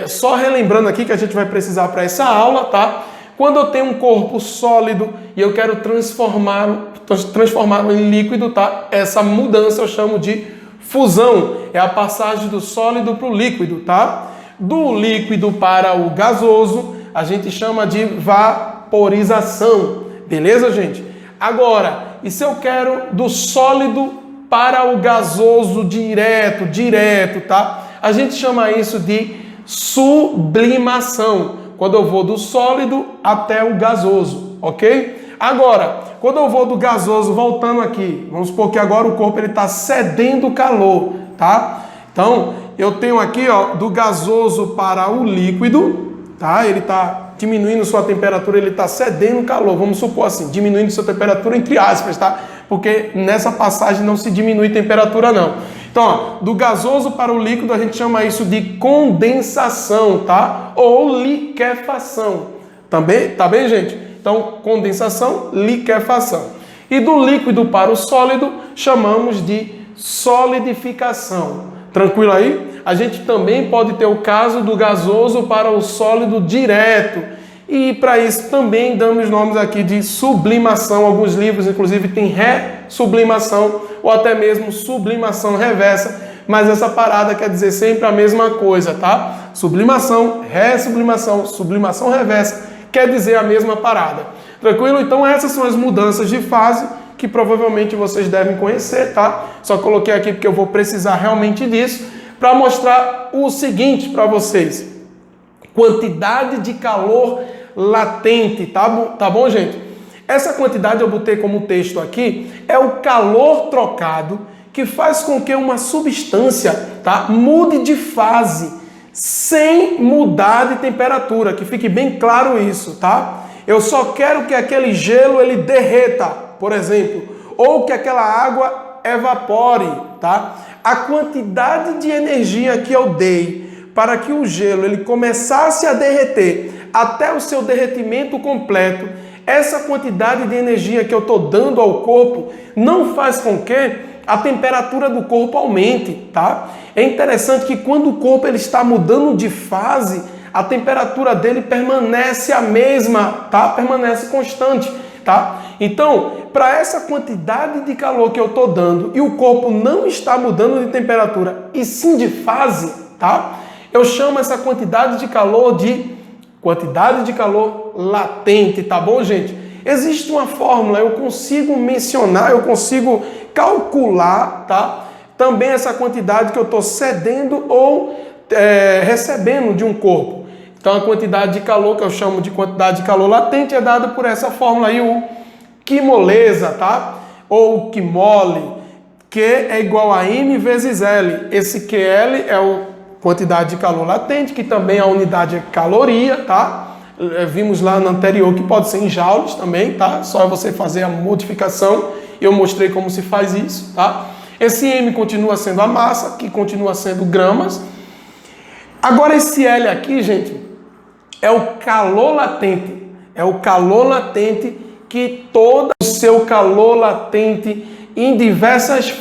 [SPEAKER 1] só relembrando aqui que a gente vai precisar para essa aula, tá? Quando eu tenho um corpo sólido e eu quero transformá-lo em líquido, tá? Essa mudança eu chamo de fusão. É a passagem do sólido para o líquido, tá? Do líquido para o gasoso, a gente chama de vaporização. Beleza, gente? Agora, e se eu quero do sólido para o gasoso direto, tá? A gente chama isso de sublimação. Quando eu vou do sólido até o gasoso, ok? Agora, quando eu vou do gasoso, voltando aqui, vamos supor que agora o corpo está cedendo calor, tá? Então, eu tenho aqui, ó, do gasoso para o líquido, tá? Ele está diminuindo sua temperatura, ele está cedendo calor, vamos supor assim, diminuindo sua temperatura entre aspas, tá? Porque nessa passagem não se diminui temperatura, não. Então, ó, do gasoso para o líquido, a gente chama isso de condensação, tá? Ou liquefação. Também, tá bem, gente? Então, condensação, liquefação. E do líquido para o sólido, chamamos de solidificação. Tranquilo aí? A gente também pode ter o caso do gasoso para o sólido direto. E para isso também damos nomes aqui de sublimação. Alguns livros, inclusive, tem ressublimação ou até mesmo sublimação reversa. Mas essa parada quer dizer sempre a mesma coisa, tá? Sublimação, ressublimação, sublimação reversa quer dizer a mesma parada. Tranquilo? Então essas são as mudanças de fase que provavelmente vocês devem conhecer, tá? Só coloquei aqui porque eu vou precisar realmente disso para mostrar o seguinte para vocês. Quantidade de calor latente, tá bom, gente? Essa quantidade eu botei como texto aqui, é o calor trocado que faz com que uma substância, tá, mude de fase sem mudar de temperatura, que fique bem claro isso, tá? Eu só quero que aquele gelo ele derreta, por exemplo, ou que aquela água evapore, tá? A quantidade de energia que eu dei para que o gelo ele começasse a derreter até o seu derretimento completo, essa quantidade de energia que eu estou dando ao corpo não faz com que a temperatura do corpo aumente, tá? É interessante que quando o corpo ele está mudando de fase, a temperatura dele permanece a mesma, tá? Permanece constante, tá? Então, para essa quantidade de calor que eu estou dando e o corpo não está mudando de temperatura e sim de fase, tá? Eu chamo essa quantidade de calor de quantidade de calor latente, tá bom, gente? Existe uma fórmula, eu consigo mencionar, eu consigo calcular, tá? Também essa quantidade que eu estou cedendo ou recebendo de um corpo. Então, a quantidade de calor, que eu chamo de quantidade de calor latente, é dada por essa fórmula aí, o Q-moleza, tá? Ou Q-mole, Q é igual a M vezes L. Esse QL é a quantidade de calor latente, que também a unidade é caloria, tá? Vimos lá no anterior que pode ser em joules também, tá? Só você fazer a modificação. Eu mostrei como se faz isso, tá? Esse M continua sendo a massa, que continua sendo gramas. Agora esse L aqui, gente, é o calor latente. É o calor latente que todo o seu calor latente em diversas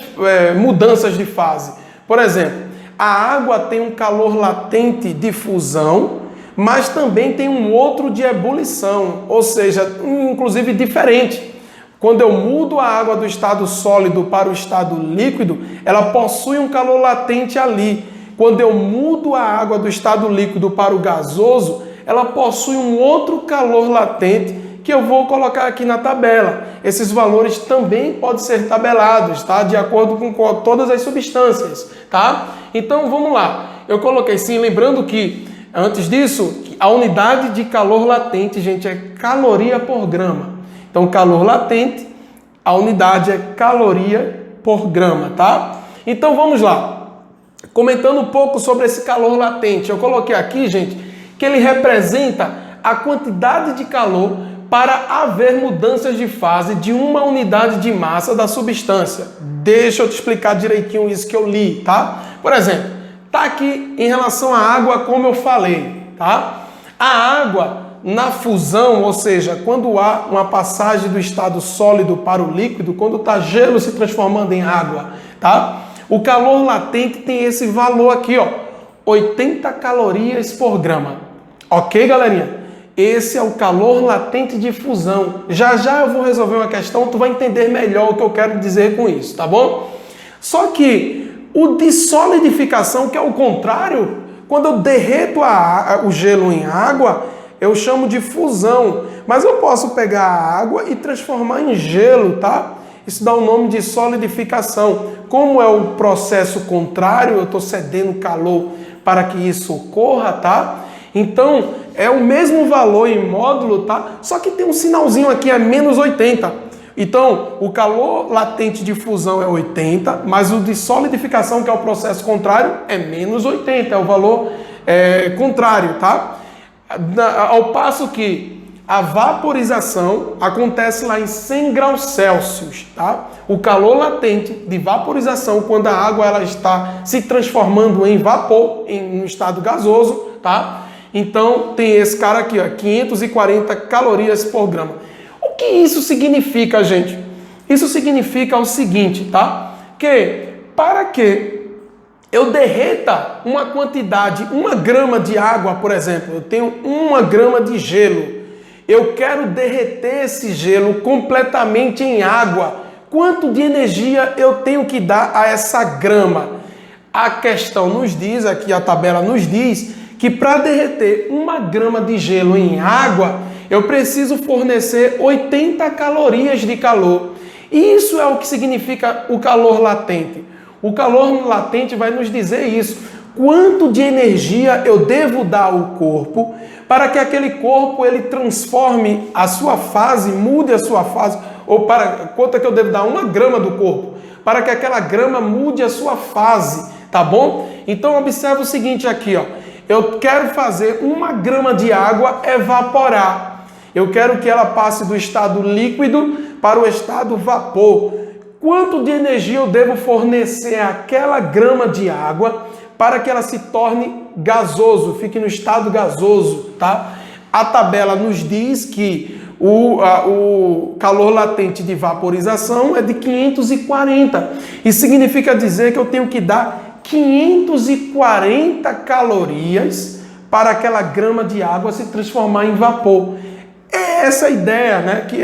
[SPEAKER 1] mudanças de fase. Por exemplo, a água tem um calor latente de fusão, mas também tem um outro de ebulição, ou seja, inclusive diferente. Quando eu mudo a água do estado sólido para o estado líquido, ela possui um calor latente ali. Quando eu mudo a água do estado líquido para o gasoso, ela possui um outro calor latente que eu vou colocar aqui na tabela. Esses valores também podem ser tabelados, tá? De acordo com todas as substâncias, tá? Então, vamos lá. Eu coloquei sim, lembrando que, antes disso, a unidade de calor latente, gente, é caloria por grama. Então, calor latente, a unidade é caloria por grama, tá? Então, vamos lá. Comentando um pouco sobre esse calor latente, eu coloquei aqui, gente, que ele representa a quantidade de calor para haver mudanças de fase de uma unidade de massa da substância. Deixa eu te explicar direitinho isso que eu li, tá? Por exemplo, tá aqui em relação à água, como eu falei, tá? A água na fusão, ou seja, quando há uma passagem do estado sólido para o líquido, quando está gelo se transformando em água, tá? O calor latente tem esse valor aqui, ó, 80 calorias por grama. Ok, galerinha? Esse é o calor latente de fusão. Já já eu vou resolver uma questão, tu vai entender melhor o que eu quero dizer com isso, tá bom? Só que o de solidificação, que é o contrário, quando eu derreto o gelo em água, eu chamo de fusão. Mas eu posso pegar a água e transformar em gelo, tá? Isso dá o nome de solidificação. Como é o processo contrário, eu estou cedendo calor para que isso ocorra, tá? Então, é o mesmo valor em módulo, tá? Só que tem um sinalzinho aqui, é menos 80. Então, o calor latente de fusão é 80, mas o de solidificação, que é o processo contrário, é menos 80, é o valor contrário, tá? Ao passo que a vaporização acontece lá em 100 graus Celsius, tá? O calor latente de vaporização, quando a água ela está se transformando em vapor, em um estado gasoso, tá? Então, tem esse cara aqui, ó, 540 calorias por grama. O que isso significa, gente? Isso significa o seguinte, tá? Que para que eu derreta uma quantidade, 1 grama de água, por exemplo, eu tenho 1 grama de gelo, eu quero derreter esse gelo completamente em água. Quanto de energia eu tenho que dar a essa grama? A questão nos diz, aqui a tabela nos diz, que para derreter 1 grama de gelo em água, eu preciso fornecer 80 calorias de calor. Isso é o que significa o calor latente. O calor latente vai nos dizer isso. Quanto de energia eu devo dar ao corpo para que aquele corpo ele transforme a sua fase, mude a sua fase, ou para quanto é que eu devo dar 1 grama do corpo para que aquela grama mude a sua fase, tá bom? Então observa o seguinte aqui, ó. Eu quero fazer 1 grama de água evaporar. Eu quero que ela passe do estado líquido para o estado vapor. Quanto de energia eu devo fornecer àquela grama de água para que ela se torne gasoso, fique no estado gasoso, tá? A tabela nos diz que o calor latente de vaporização é de 540. Isso significa dizer que eu tenho que dar 540 calorias para aquela grama de água se transformar em vapor. É essa a ideia, né? Que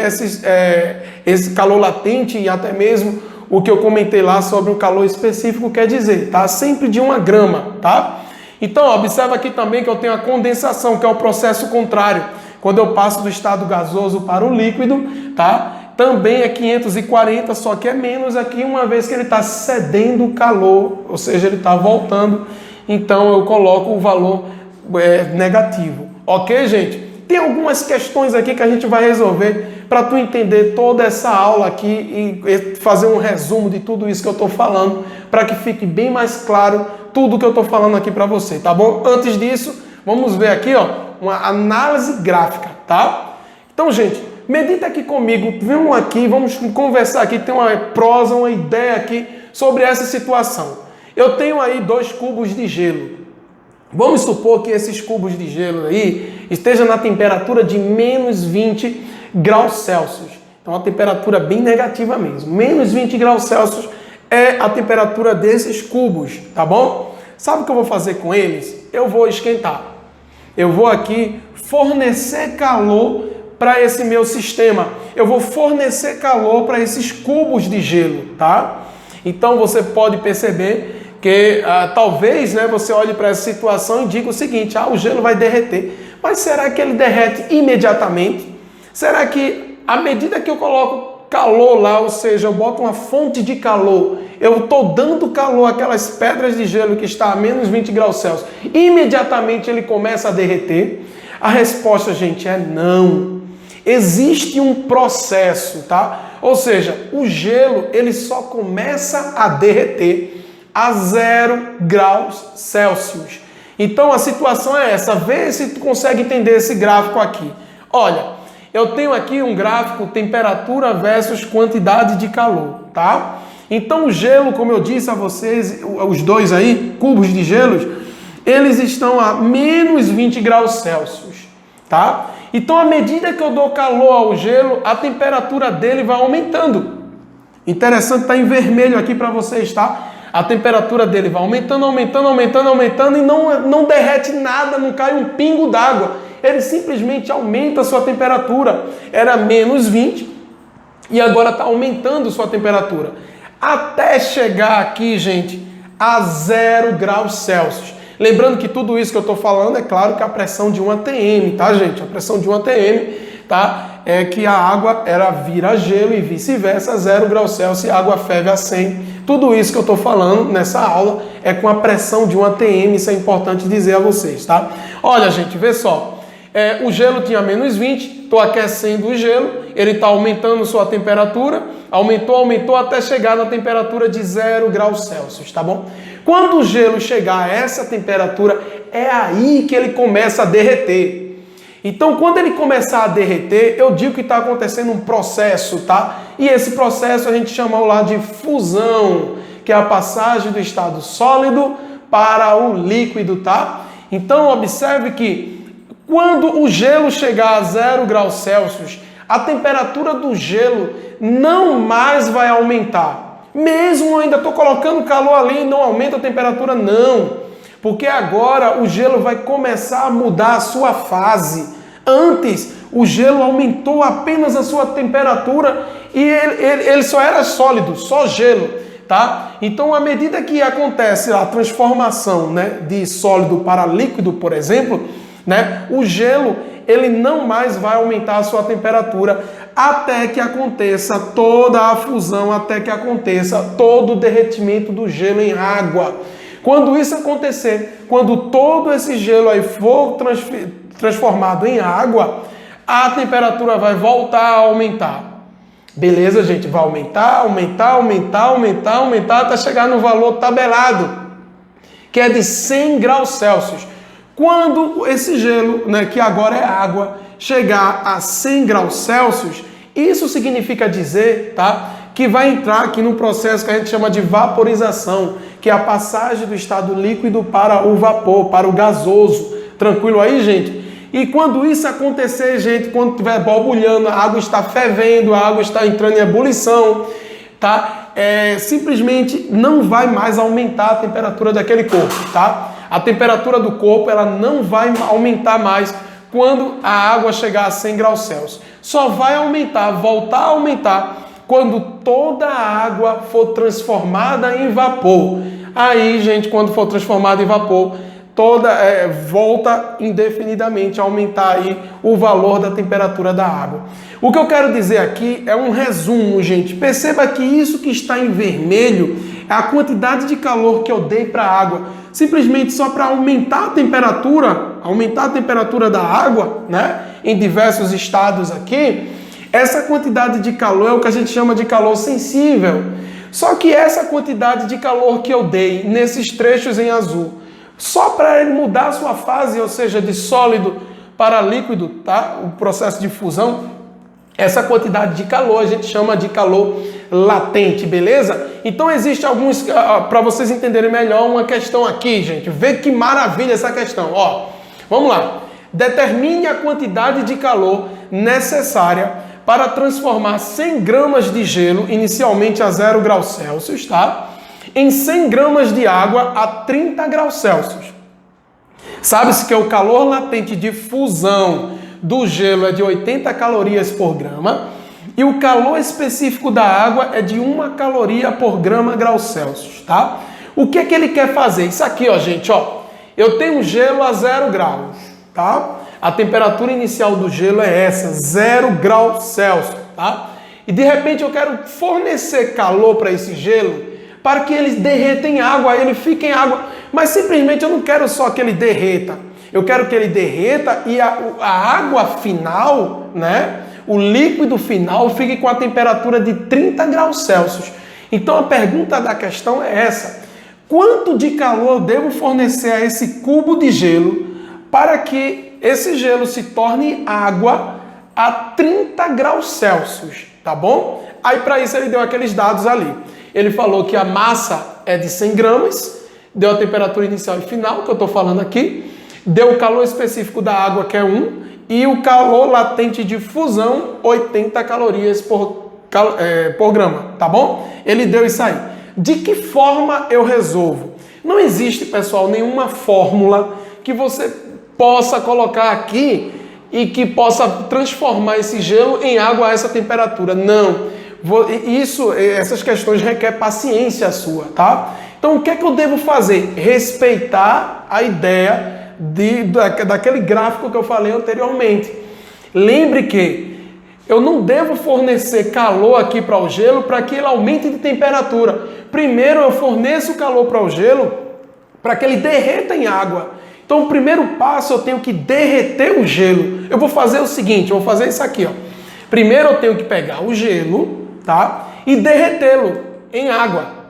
[SPEAKER 1] esse calor latente e até mesmo o que eu comentei lá sobre o calor específico quer dizer, tá? Sempre de 1 grama, tá? Então, observa aqui também que eu tenho a condensação, que é o processo contrário. Quando eu passo do estado gasoso para o líquido, tá? Também é 540, só que é menos aqui, uma vez que ele está cedendo calor, ou seja, ele está voltando. Então, eu coloco o valor negativo. Ok, gente? Tem algumas questões aqui que a gente vai resolver para tu entender toda essa aula aqui e fazer um resumo de tudo isso que eu estou falando, para que fique bem mais claro tudo que eu estou falando aqui para você, tá bom? Antes disso, vamos ver aqui, ó, uma análise gráfica, tá? Então, gente, medita aqui comigo, vamos aqui, vamos conversar aqui, tem uma prosa, uma ideia aqui sobre essa situação. Eu tenho aí 2 cubos de gelo. Vamos supor que esses cubos de gelo aí estejam na temperatura de menos 20 graus Celsius. Então, a temperatura bem negativa mesmo. Menos 20 graus Celsius é a temperatura desses cubos, tá bom? Sabe o que eu vou fazer com eles? Eu vou esquentar. Eu vou aqui fornecer calor para esse meu sistema. Eu vou fornecer calor para esses cubos de gelo, tá? Então, você pode perceber que talvez, né, você olhe para essa situação e diga o seguinte: o gelo vai derreter. Mas será que ele derrete imediatamente? Será que à medida que eu coloco calor lá, ou seja, eu boto uma fonte de calor, eu estou dando calor àquelas pedras de gelo que está a menos 20 graus Celsius, imediatamente ele começa a derreter? A resposta, gente, é não. Existe um processo, tá? Ou seja, o gelo ele só começa a derreter a 0 graus Celsius. Então a situação é essa. Vê se tu consegue entender esse gráfico aqui. Olha, eu tenho aqui um gráfico temperatura versus quantidade de calor, tá? Então o gelo, como eu disse a vocês, os 2 aí, cubos de gelos, eles estão a menos 20 graus Celsius, tá? Então à medida que eu dou calor ao gelo, a temperatura dele vai aumentando. Interessante, tá em vermelho aqui para vocês, tá? A temperatura dele vai aumentando, aumentando, aumentando, aumentando e não derrete nada, não cai um pingo d'água. Ele simplesmente aumenta a sua temperatura. Era menos 20 e agora está aumentando sua temperatura. Até chegar aqui, gente, a 0 graus Celsius. Lembrando que tudo isso que eu estou falando, é claro que a pressão de um ATM, tá, gente? A pressão de um ATM, tá? É que a água vira gelo e vice-versa, 0 graus Celsius e a água ferve a 100. Tudo isso que eu estou falando nessa aula é com a pressão de um ATM, isso é importante dizer a vocês, tá? Olha, gente, vê só. O gelo tinha menos 20, estou aquecendo o gelo, ele está aumentando sua temperatura, aumentou até chegar na temperatura de 0 graus Celsius, tá bom? Quando o gelo chegar a essa temperatura, é aí que ele começa a derreter. Então, quando ele começar a derreter, eu digo que está acontecendo um processo, tá? E esse processo a gente chama lá de fusão, que é a passagem do estado sólido para o líquido, tá? Então, observe que quando o gelo chegar a 0 graus Celsius, a temperatura do gelo não mais vai aumentar. Mesmo eu ainda estou colocando calor ali, não aumenta a temperatura, não. Porque agora o gelo vai começar a mudar a sua fase. Antes, o gelo aumentou apenas a sua temperatura e ele só era sólido, só gelo, tá? Então, à medida que acontece a transformação, né, de sólido para líquido, por exemplo, né, o gelo ele não mais vai aumentar a sua temperatura até que aconteça toda a fusão, até que aconteça todo o derretimento do gelo em água. Quando isso acontecer, quando todo esse gelo aí for transformado em água, a temperatura vai voltar a aumentar. Beleza, gente? Vai aumentar até chegar no valor tabelado, que é de 100 graus Celsius. Quando esse gelo, né, que agora é água, chegar a 100 graus Celsius, isso significa dizer, tá, que vai entrar aqui no processo que a gente chama de vaporização, que é a passagem do estado líquido para o vapor, para o gasoso. Tranquilo aí, gente? E quando isso acontecer, gente, quando estiver borbulhando, a água está fervendo, a água está entrando em ebulição, tá? Simplesmente não vai mais aumentar a temperatura daquele corpo, tá? A temperatura do corpo ela não vai aumentar mais quando a água chegar a 100 graus Celsius. Só vai aumentar, voltar a aumentar, quando toda a água for transformada em vapor. Aí, gente, quando for transformada em vapor, volta indefinidamente a aumentar aí o valor da temperatura da água. O que eu quero dizer aqui é um resumo, gente. Perceba que isso que está em vermelho é a quantidade de calor que eu dei para a água, simplesmente só para aumentar a temperatura da água, né? Em diversos estados aqui. Essa quantidade de calor é o que a gente chama de calor sensível. Só que essa quantidade de calor que eu dei nesses trechos em azul, só para ele mudar a sua fase, ou seja, de sólido para líquido, tá? O processo de fusão, essa quantidade de calor a gente chama de calor latente, beleza? Então existe alguns, para vocês entenderem melhor, uma questão aqui, gente. Vê que maravilha essa questão. Ó, vamos lá. Determine a quantidade de calor necessária para transformar 100 gramas de gelo, inicialmente a 0 graus Celsius, tá? Em 100 gramas de água a 30 graus Celsius. Sabe-se que o calor latente de fusão do gelo é de 80 calorias por grama e o calor específico da água é de 1 caloria por graus Celsius, tá? O que é que ele quer fazer? Isso aqui, ó, gente, ó. Eu tenho um gelo a 0 graus, tá? A temperatura inicial do gelo é essa, 0 graus Celsius, tá? E de repente eu quero fornecer calor para esse gelo para que ele derreta em água, ele fique em água. Mas simplesmente eu não quero só que ele derreta. Eu quero que ele derreta e a água final, né? O líquido final fique com a temperatura de 30 graus Celsius. Então a pergunta da questão é essa. Quanto de calor eu devo fornecer a esse cubo de gelo para que esse gelo se torne água a 30 graus Celsius, tá bom? Aí para isso ele deu aqueles dados ali. Ele falou que a massa é de 100 gramas, deu a temperatura inicial e final, que eu estou falando aqui, deu o calor específico da água, que é 1, e o calor latente de fusão, 80 calorias por grama, tá bom? Ele deu isso aí. de que forma eu resolvo? Não existe, pessoal, nenhuma fórmula que você possa colocar aqui e que possa transformar esse gelo em água a essa temperatura. Não. Essas questões requerem paciência sua, tá? Então, o que é que eu devo fazer? Respeitar a ideia daquele gráfico que eu falei anteriormente. Lembre que eu não devo fornecer calor aqui para o gelo para que ele aumente de temperatura. Primeiro eu forneço calor para o gelo para que ele derreta em água. Então o primeiro passo eu tenho que derreter o gelo. Eu vou fazer o seguinte, eu vou fazer isso aqui, ó. Primeiro eu tenho que pegar o gelo, tá? E derretê-lo em água.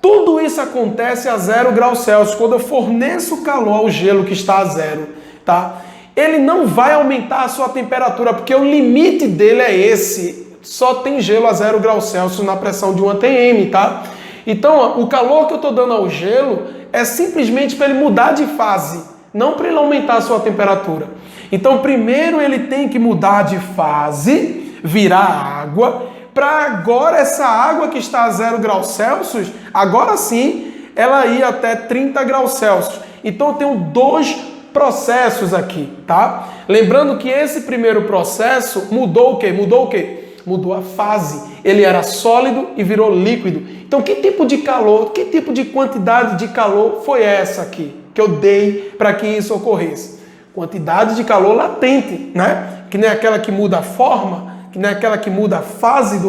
[SPEAKER 1] Tudo isso acontece a 0 graus Celsius, quando eu forneço calor ao gelo que está a 0, tá? Ele não vai aumentar a sua temperatura, porque o limite dele é esse. Só tem gelo a 0 graus Celsius na pressão de 1 atm, tá? Então, ó, o calor que eu estou dando ao gelo é simplesmente para ele mudar de fase, não para ele aumentar a sua temperatura. Então, primeiro ele tem que mudar de fase, virar água, para agora essa água que está a 0 graus Celsius, agora sim, ela ir até 30 graus Celsius. Então, eu tenho dois processos aqui, tá? Lembrando que esse primeiro processo mudou o quê? Mudou a fase. Ele era sólido e virou líquido. Então, que tipo de calor, que tipo de quantidade de calor foi essa aqui que eu dei para que isso ocorresse? Quantidade de calor latente, né? Que nem aquela que muda a forma, que nem aquela que muda a fase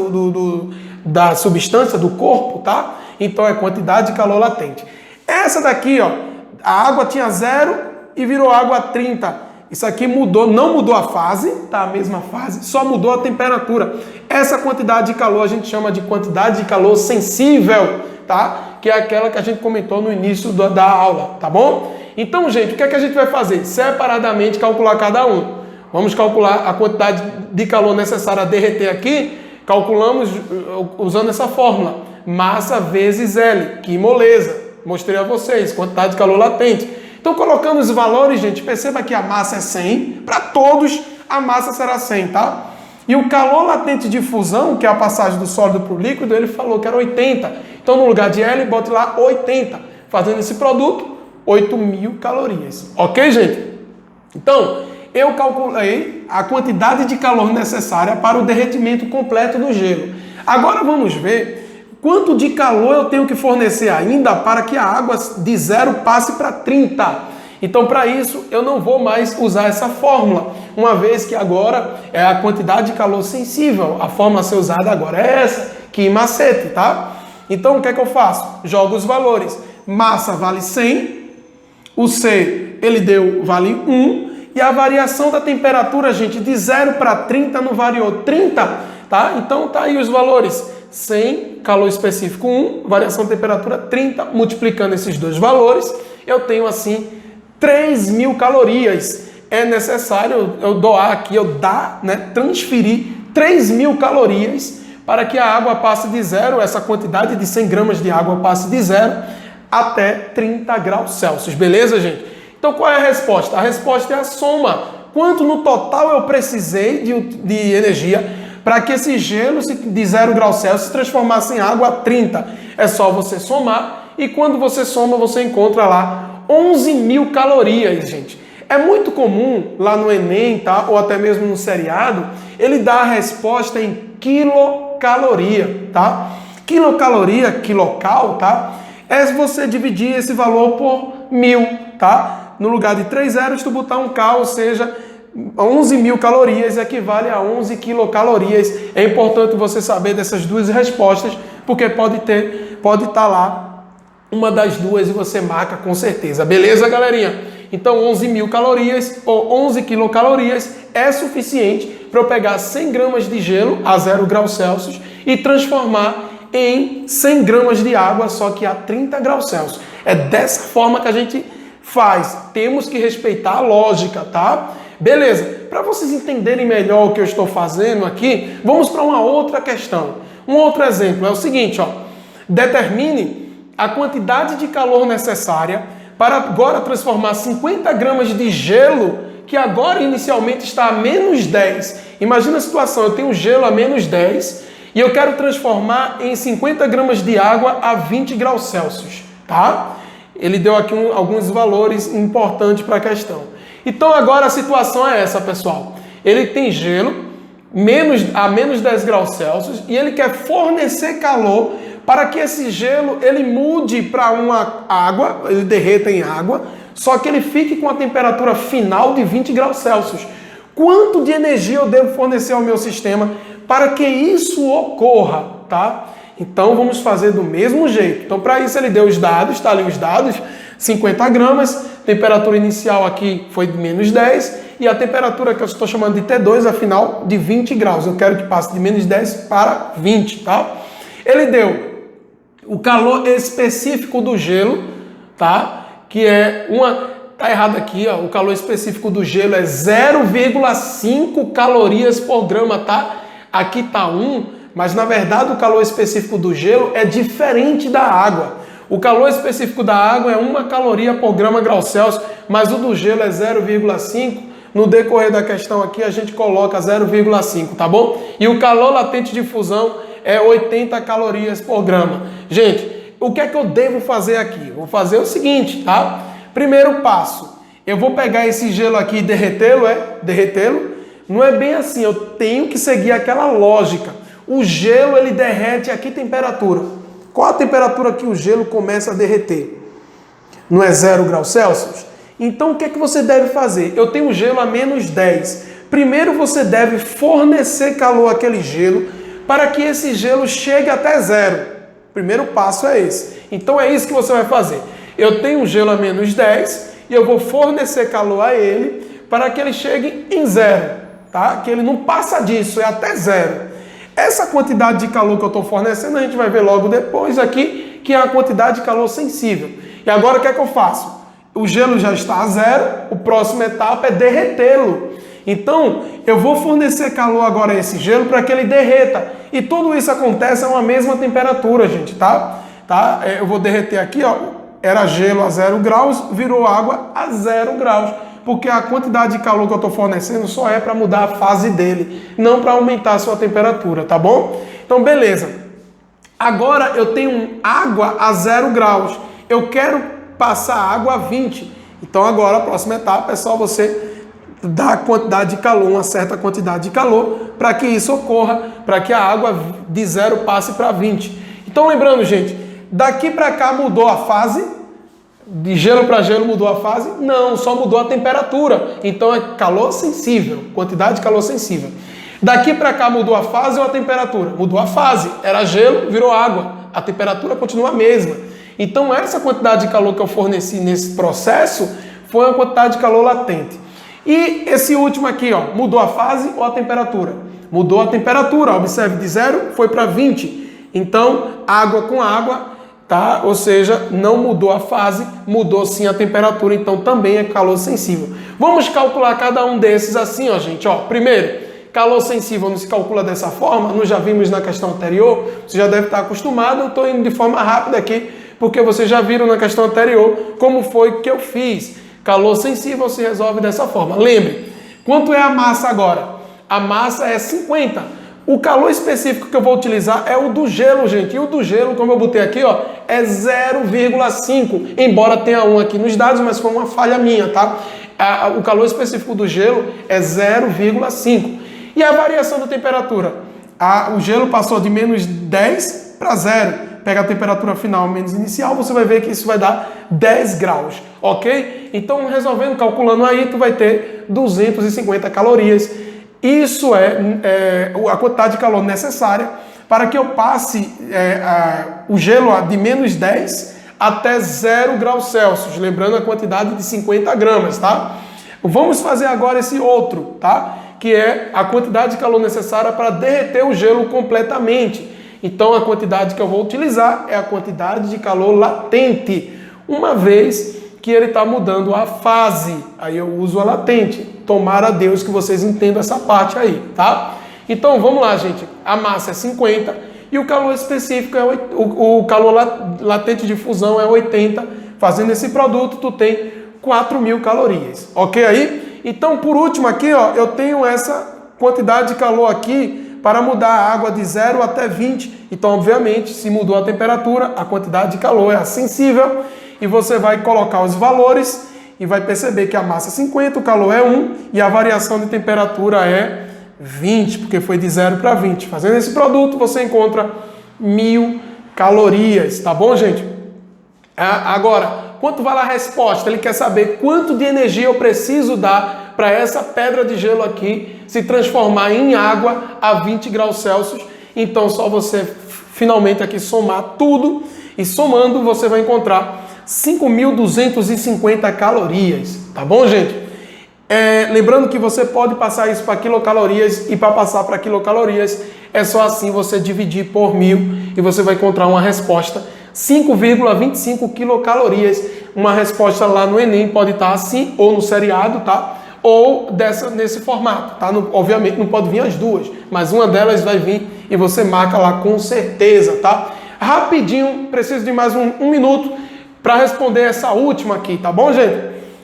[SPEAKER 1] da substância do corpo, tá? Então, é quantidade de calor latente. Essa daqui, ó, a água tinha 0 e virou água a 30. Isso aqui mudou, não mudou a fase, tá? A mesma fase, só mudou a temperatura. Essa quantidade de calor a gente chama de quantidade de calor sensível, tá? Que é aquela que a gente comentou no início da aula, tá bom? Então, gente, o que é que a gente vai fazer? Separadamente calcular cada um. Vamos calcular a quantidade de calor necessária a derreter aqui. Calculamos usando essa fórmula. Massa vezes L, que moleza. Mostrei a vocês, quantidade de calor latente. Então, colocando os valores, gente, perceba que a massa é 100. Para todos, a massa será 100, tá? E o calor latente de fusão, que é a passagem do sólido para o líquido, ele falou que era 80. Então, no lugar de L, bote lá 80. Fazendo esse produto, 8.000 calorias. Ok, gente? Então, eu calculei a quantidade de calor necessária para o derretimento completo do gelo. Agora, vamos ver quanto de calor eu tenho que fornecer ainda para que a água de 0 passe para 30. Então, para isso, eu não vou mais usar essa fórmula, uma vez que agora é a quantidade de calor sensível. A fórmula a ser usada agora é essa, que macete, tá? Então, o que é que eu faço? Jogo os valores. Massa vale 100, o C, ele vale 1, e a variação da temperatura, gente, de 0 para 30 não variou 30, tá? Então, tá aí os valores. 100, calor específico 1, variação de temperatura 30, multiplicando esses dois valores, eu tenho assim 3.000 calorias. É necessário eu doar aqui, transferir 3.000 calorias para que a água passe de 0, essa quantidade de 100 gramas de água passe de 0 até 30 graus Celsius, beleza, gente? Então, qual é a resposta? A resposta é a soma. Quanto no total eu precisei de energia para que esse gelo de 0 graus Celsius se transformasse em água a 30. É só você somar e quando você soma, você encontra lá 11.000 calorias, gente. É muito comum lá no Enem, tá? Ou até mesmo no seriado, ele dá a resposta em quilocaloria, tá? Quilocaloria, quilocal, tá? É você dividir esse valor por 1.000, tá? No lugar de 3 zeros, tu botar um K, ou seja, 11.000 calorias equivale a 11 quilocalorias. É importante você saber dessas duas respostas, porque pode estar lá uma das duas e você marca com certeza. Beleza, galerinha? Então, 11.000 calorias ou 11 quilocalorias é suficiente para eu pegar 100 gramas de gelo a 0 graus Celsius e transformar em 100 gramas de água, só que a 30 graus Celsius. É dessa forma que a gente faz. Temos que respeitar a lógica, tá? Beleza, para vocês entenderem melhor o que eu estou fazendo aqui, vamos para uma outra questão. Um outro exemplo é o seguinte, ó. Determine a quantidade de calor necessária para agora transformar 50 gramas de gelo, que agora inicialmente está a menos 10. Imagina a situação, eu tenho gelo a menos 10 e eu quero transformar em 50 gramas de água a 20 graus Celsius, tá? Ele deu aqui alguns valores importantes para a questão. Então agora a situação é essa, pessoal. Ele tem gelo a menos 10 graus Celsius e ele quer fornecer calor para que esse gelo ele mude para uma água, ele derreta em água, só que ele fique com a temperatura final de 20 graus Celsius. Quanto de energia eu devo fornecer ao meu sistema para que isso ocorra, tá? Então vamos fazer do mesmo jeito. Então para isso ele deu os dados, está ali os dados, 50 gramas, temperatura inicial aqui foi de menos 10 e a temperatura que eu estou chamando de T2, afinal, de 20 graus. Eu quero que passe de menos 10 para 20, tá? Ele deu o calor específico do gelo, tá? Que é tá errado aqui, ó. O calor específico do gelo é 0,5 calorias por grama, tá? Aqui tá 1, mas na verdade o calor específico do gelo é diferente da água. O calor específico da água é 1 caloria por grama grau Celsius, mas o do gelo é 0,5. No decorrer da questão aqui a gente coloca 0,5, tá bom? E o calor latente de fusão é 80 calorias por grama. Gente, o que é que eu devo fazer aqui? Vou fazer o seguinte, tá? Primeiro passo, eu vou pegar esse gelo aqui e derretê-lo. Não é bem assim, eu tenho que seguir aquela lógica. O gelo, ele derrete a que temperatura? Qual a temperatura que o gelo começa a derreter? Não é 0 graus Celsius? Então, o que é que você deve fazer? Eu tenho gelo a menos 10. Primeiro, você deve fornecer calor àquele gelo para que esse gelo chegue até 0. Primeiro passo é esse. Então, é isso que você vai fazer. Eu tenho um gelo a menos 10 e eu vou fornecer calor a ele para que ele chegue em 0, tá? Que ele não passa disso, é até 0. Essa quantidade de calor que eu estou fornecendo, a gente vai ver logo depois aqui, que é a quantidade de calor sensível. E agora o que é que eu faço? O gelo já está a 0, a próxima etapa é derretê-lo. Então, eu vou fornecer calor agora a esse gelo para que ele derreta. E tudo isso acontece a uma mesma temperatura, gente, tá? Eu vou derreter aqui, ó. Era gelo a 0 graus, virou água a 0 graus. Porque a quantidade de calor que eu estou fornecendo só é para mudar a fase dele, não para aumentar a sua temperatura, tá bom? Então, beleza. Agora eu tenho água a 0 graus. Eu quero passar água a 20. Então, agora a próxima etapa é só você dar a quantidade de calor, uma certa quantidade de calor, para que isso ocorra, para que a água de 0 passe para 20. Então, lembrando, gente, daqui para cá mudou a fase. De gelo para gelo mudou a fase? Não, só mudou a temperatura. Então é calor sensível, quantidade de calor sensível. Daqui para cá mudou a fase ou a temperatura? Mudou a fase. Era gelo, virou água. A temperatura continua a mesma. Então essa quantidade de calor que eu forneci nesse processo foi uma quantidade de calor latente. E esse último aqui, ó, mudou a fase ou a temperatura? Mudou a temperatura. Observe, de 0 foi para 20. Então água com água, tá? Ou seja, não mudou a fase, mudou sim a temperatura, então também é calor sensível. Vamos calcular cada um desses assim, ó, gente. Ó, primeiro, calor sensível não se calcula dessa forma, nós já vimos na questão anterior, você já deve estar acostumado, eu estou indo de forma rápida aqui, porque vocês já viram na questão anterior como foi que eu fiz. Calor sensível se resolve dessa forma. Lembre, quanto é a massa agora? A massa é 50. O calor específico que eu vou utilizar é o do gelo, gente. E o do gelo, como eu botei aqui, ó, é 0,5. Embora tenha 1 aqui nos dados, mas foi uma falha minha, tá? O calor específico do gelo é 0,5. E a variação da temperatura? O gelo passou de menos 10 para 0. Pega a temperatura final menos inicial, você vai ver que isso vai dar 10 graus, ok? Então, resolvendo, calculando aí, tu vai ter 250 calorias. Isso é a quantidade de calor necessária para que eu passe o gelo de menos 10 até 0 graus Celsius, lembrando a quantidade de 50 gramas, tá? Vamos fazer agora esse outro, tá? Que é a quantidade de calor necessária para derreter o gelo completamente. Então, a quantidade que eu vou utilizar é a quantidade de calor latente, uma vez que ele está mudando a fase. Aí eu uso a latente. Tomara a Deus que vocês entendam essa parte aí, tá? Então, vamos lá, gente. A massa é 50 e o calor específico, o calor latente de fusão é 80. Fazendo esse produto, tu tem 4.000 calorias. Ok aí? Então, por último aqui, ó, eu tenho essa quantidade de calor aqui para mudar a água de 0 até 20. Então, obviamente, se mudou a temperatura, a quantidade de calor é sensível e você vai colocar os valores e vai perceber que a massa é 50, o calor é 1 e a variação de temperatura é 20, porque foi de 0 para 20. Fazendo esse produto, você encontra 1000 calorias, tá bom, gente? Agora, quanto vale a resposta? Ele quer saber quanto de energia eu preciso dar para essa pedra de gelo aqui se transformar em água a 20 graus Celsius. Então, só você finalmente aqui somar tudo e somando você vai encontrar 5.250 calorias, tá bom, gente? Lembrando que você pode passar isso para quilocalorias e para passar para quilocalorias é só assim você dividir por 1000 e você vai encontrar uma resposta 5,25 quilocalorias. Uma resposta lá no Enem pode estar assim ou no seriado, tá? Ou nesse formato, tá? Obviamente não pode vir as duas, mas uma delas vai vir e você marca lá com certeza, tá? Rapidinho, preciso de mais um minuto para responder essa última aqui, tá bom, gente?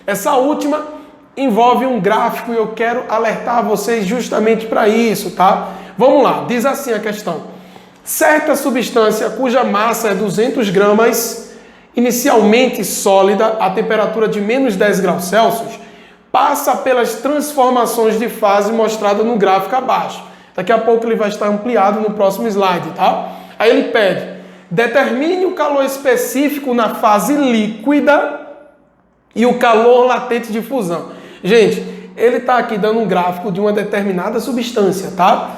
[SPEAKER 1] Essa última envolve um gráfico e eu quero alertar vocês justamente para isso, tá? Vamos lá, diz assim a questão. Certa substância cuja massa é 200 gramas, inicialmente sólida, a temperatura de menos 10 graus Celsius, passa pelas transformações de fase mostradas no gráfico abaixo. Daqui a pouco ele vai estar ampliado no próximo slide, tá? Aí ele pede, determine o calor específico na fase líquida e o calor latente de fusão. Gente, ele está aqui dando um gráfico de uma determinada substância, tá?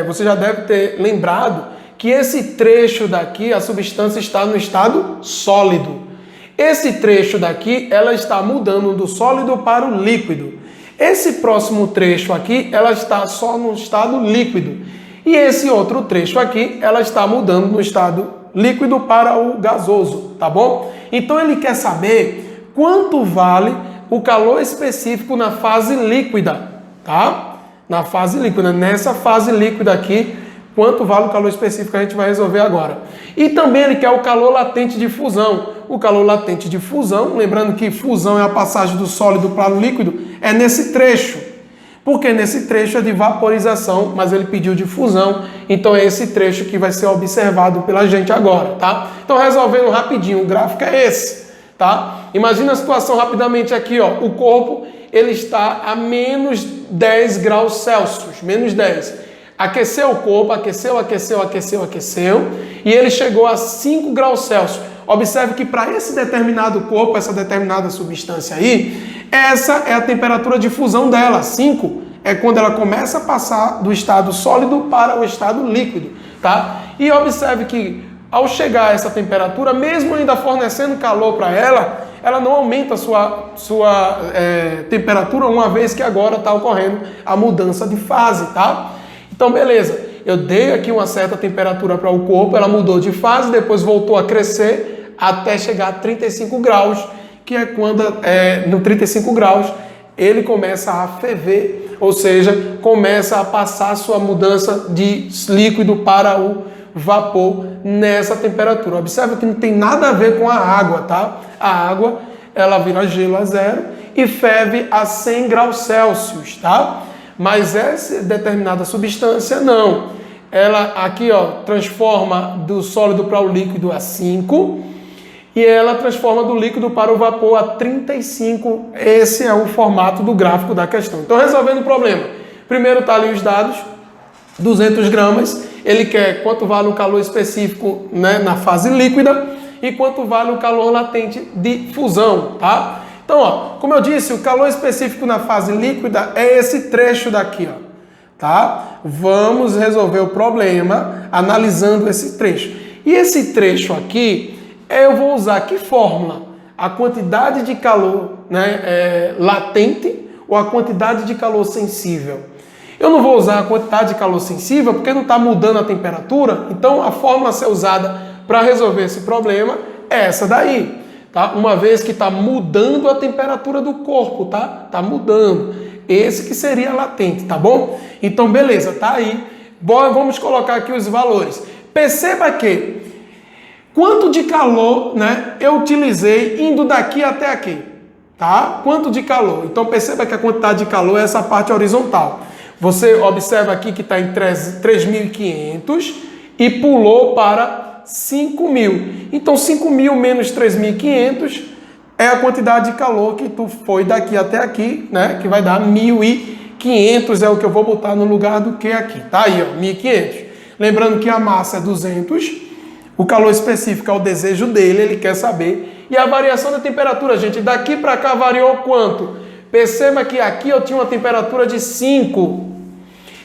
[SPEAKER 1] Você já deve ter lembrado que esse trecho daqui, a substância está no estado sólido. Esse trecho daqui, ela está mudando do sólido para o líquido. Esse próximo trecho aqui, ela está só no estado líquido. E esse outro trecho aqui, ela está mudando no estado líquido para o gasoso, tá bom? Então ele quer saber quanto vale o calor específico na fase líquida, tá? Na fase líquida, nessa fase líquida aqui, quanto vale o calor específico a gente vai resolver agora. E também ele quer o calor latente de fusão. O calor latente de fusão, lembrando que fusão é a passagem do sólido para o líquido, é nesse trecho. Porque nesse trecho é de vaporização, mas ele pediu de fusão, então é esse trecho que vai ser observado pela gente agora, tá? Então resolvendo rapidinho, o gráfico é esse, tá? Imagina a situação rapidamente aqui, ó, o corpo ele está a menos 10 graus Celsius, menos 10. Aqueceu o corpo, aqueceu, e ele chegou a 5 graus Celsius. Observe que para esse determinado corpo, essa determinada substância aí, essa é a temperatura de fusão dela, 5. É quando ela começa a passar do estado sólido para o estado líquido, tá? E observe que ao chegar a essa temperatura, mesmo ainda fornecendo calor para ela não aumenta a sua temperatura, uma vez que agora está ocorrendo a mudança de fase, tá? Então, beleza. Eu dei aqui uma certa temperatura para o corpo, ela mudou de fase, depois voltou a crescer até chegar a 35 graus, que é quando, no 35 graus, ele começa a ferver, ou seja, começa a passar a sua mudança de líquido para o vapor nessa temperatura. Observe que não tem nada a ver com a água, tá? A água, ela vira gelo a 0 e ferve a 100 graus Celsius, tá? Mas essa determinada substância, não. Ela aqui, ó, transforma do sólido para o líquido a 5 e ela transforma do líquido para o vapor a 35. Esse é o formato do gráfico da questão. Então, resolvendo o problema. Primeiro tá ali os dados, 200 gramas. Ele quer quanto vale o calor específico, né, na fase líquida e quanto vale o calor latente de fusão, tá? Então, ó, como eu disse, o calor específico na fase líquida é esse trecho daqui, ó, tá? Vamos resolver o problema analisando esse trecho. E esse trecho aqui, eu vou usar que fórmula? A quantidade de calor, né, latente ou a quantidade de calor sensível? Eu não vou usar a quantidade de calor sensível porque não está mudando a temperatura, então a fórmula a ser usada para resolver esse problema é essa daí, tá? Uma vez que está mudando a temperatura do corpo, tá? Está mudando. Esse que seria latente, tá bom? Então, beleza, tá aí. Bom, vamos colocar aqui os valores. Perceba que quanto de calor, né, eu utilizei indo daqui até aqui, tá? Quanto de calor? Então, perceba que a quantidade de calor é essa parte horizontal. Você observa aqui que está em 3.500 e pulou para 5.000. Então 5.000 menos 3.500 é a quantidade de calor que tu foi daqui até aqui, né? Que vai dar 1.500, é o que eu vou botar no lugar do que aqui. Tá aí, ó, 1.500. Lembrando que a massa é 200, o calor específico é o desejo dele, ele quer saber. E a variação da temperatura, gente, daqui para cá variou quanto? Perceba que aqui eu tinha uma temperatura de 5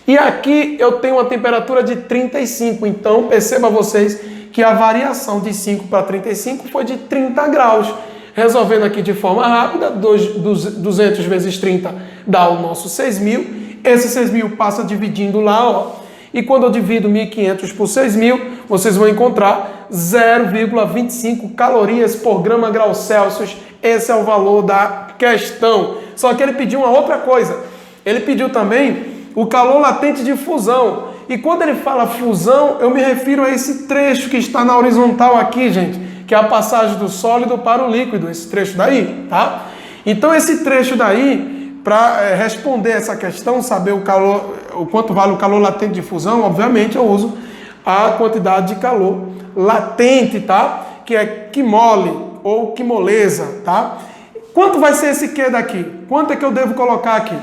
[SPEAKER 1] e aqui eu tenho uma temperatura de 35. Então, perceba vocês que a variação de 5 para 35 foi de 30 graus. Resolvendo aqui de forma rápida, 200 vezes 30 dá o nosso 6.000. Esse 6.000 passa dividindo lá, ó. E quando eu divido 1.500 por 6.000, vocês vão encontrar 0,25 calorias por grama grau Celsius. Esse é o valor da questão. Só que ele pediu uma outra coisa. Ele pediu também o calor latente de fusão. E quando ele fala fusão, eu me refiro a esse trecho que está na horizontal aqui, gente, que é a passagem do sólido para o líquido, esse trecho daí, tá? Então esse trecho daí, para responder essa questão, saber o calor, o quanto vale o calor latente de fusão, obviamente eu uso a quantidade de calor latente, tá? Que é Qmole ou Qmolesa, tá? Quanto vai ser esse Q daqui? Quanto é que eu devo colocar aqui?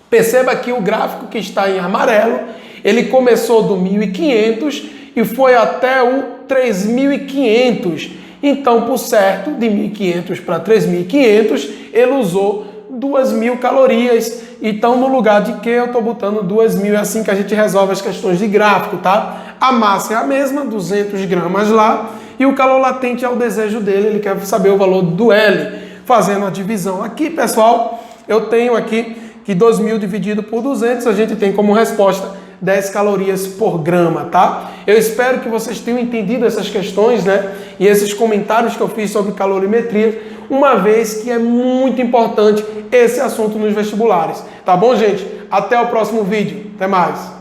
[SPEAKER 1] Perceba aqui o gráfico que está em amarelo, ele começou do 1.500 e foi até o 3.500. Então, por certo, de 1.500 para 3.500, ele usou 2.000 calorias. Então, no lugar de Q, eu estou botando 2.000. É assim que a gente resolve as questões de gráfico, tá? A massa é a mesma, 200 gramas lá. E o calor latente é o desejo dele, ele quer saber o valor do L. Fazendo a divisão aqui, pessoal, eu tenho aqui que 2.000 dividido por 200, a gente tem como resposta 10 calorias por grama, tá? Eu espero que vocês tenham entendido essas questões, né? E esses comentários que eu fiz sobre calorimetria, uma vez que é muito importante esse assunto nos vestibulares. Tá bom, gente? Até o próximo vídeo. Até mais!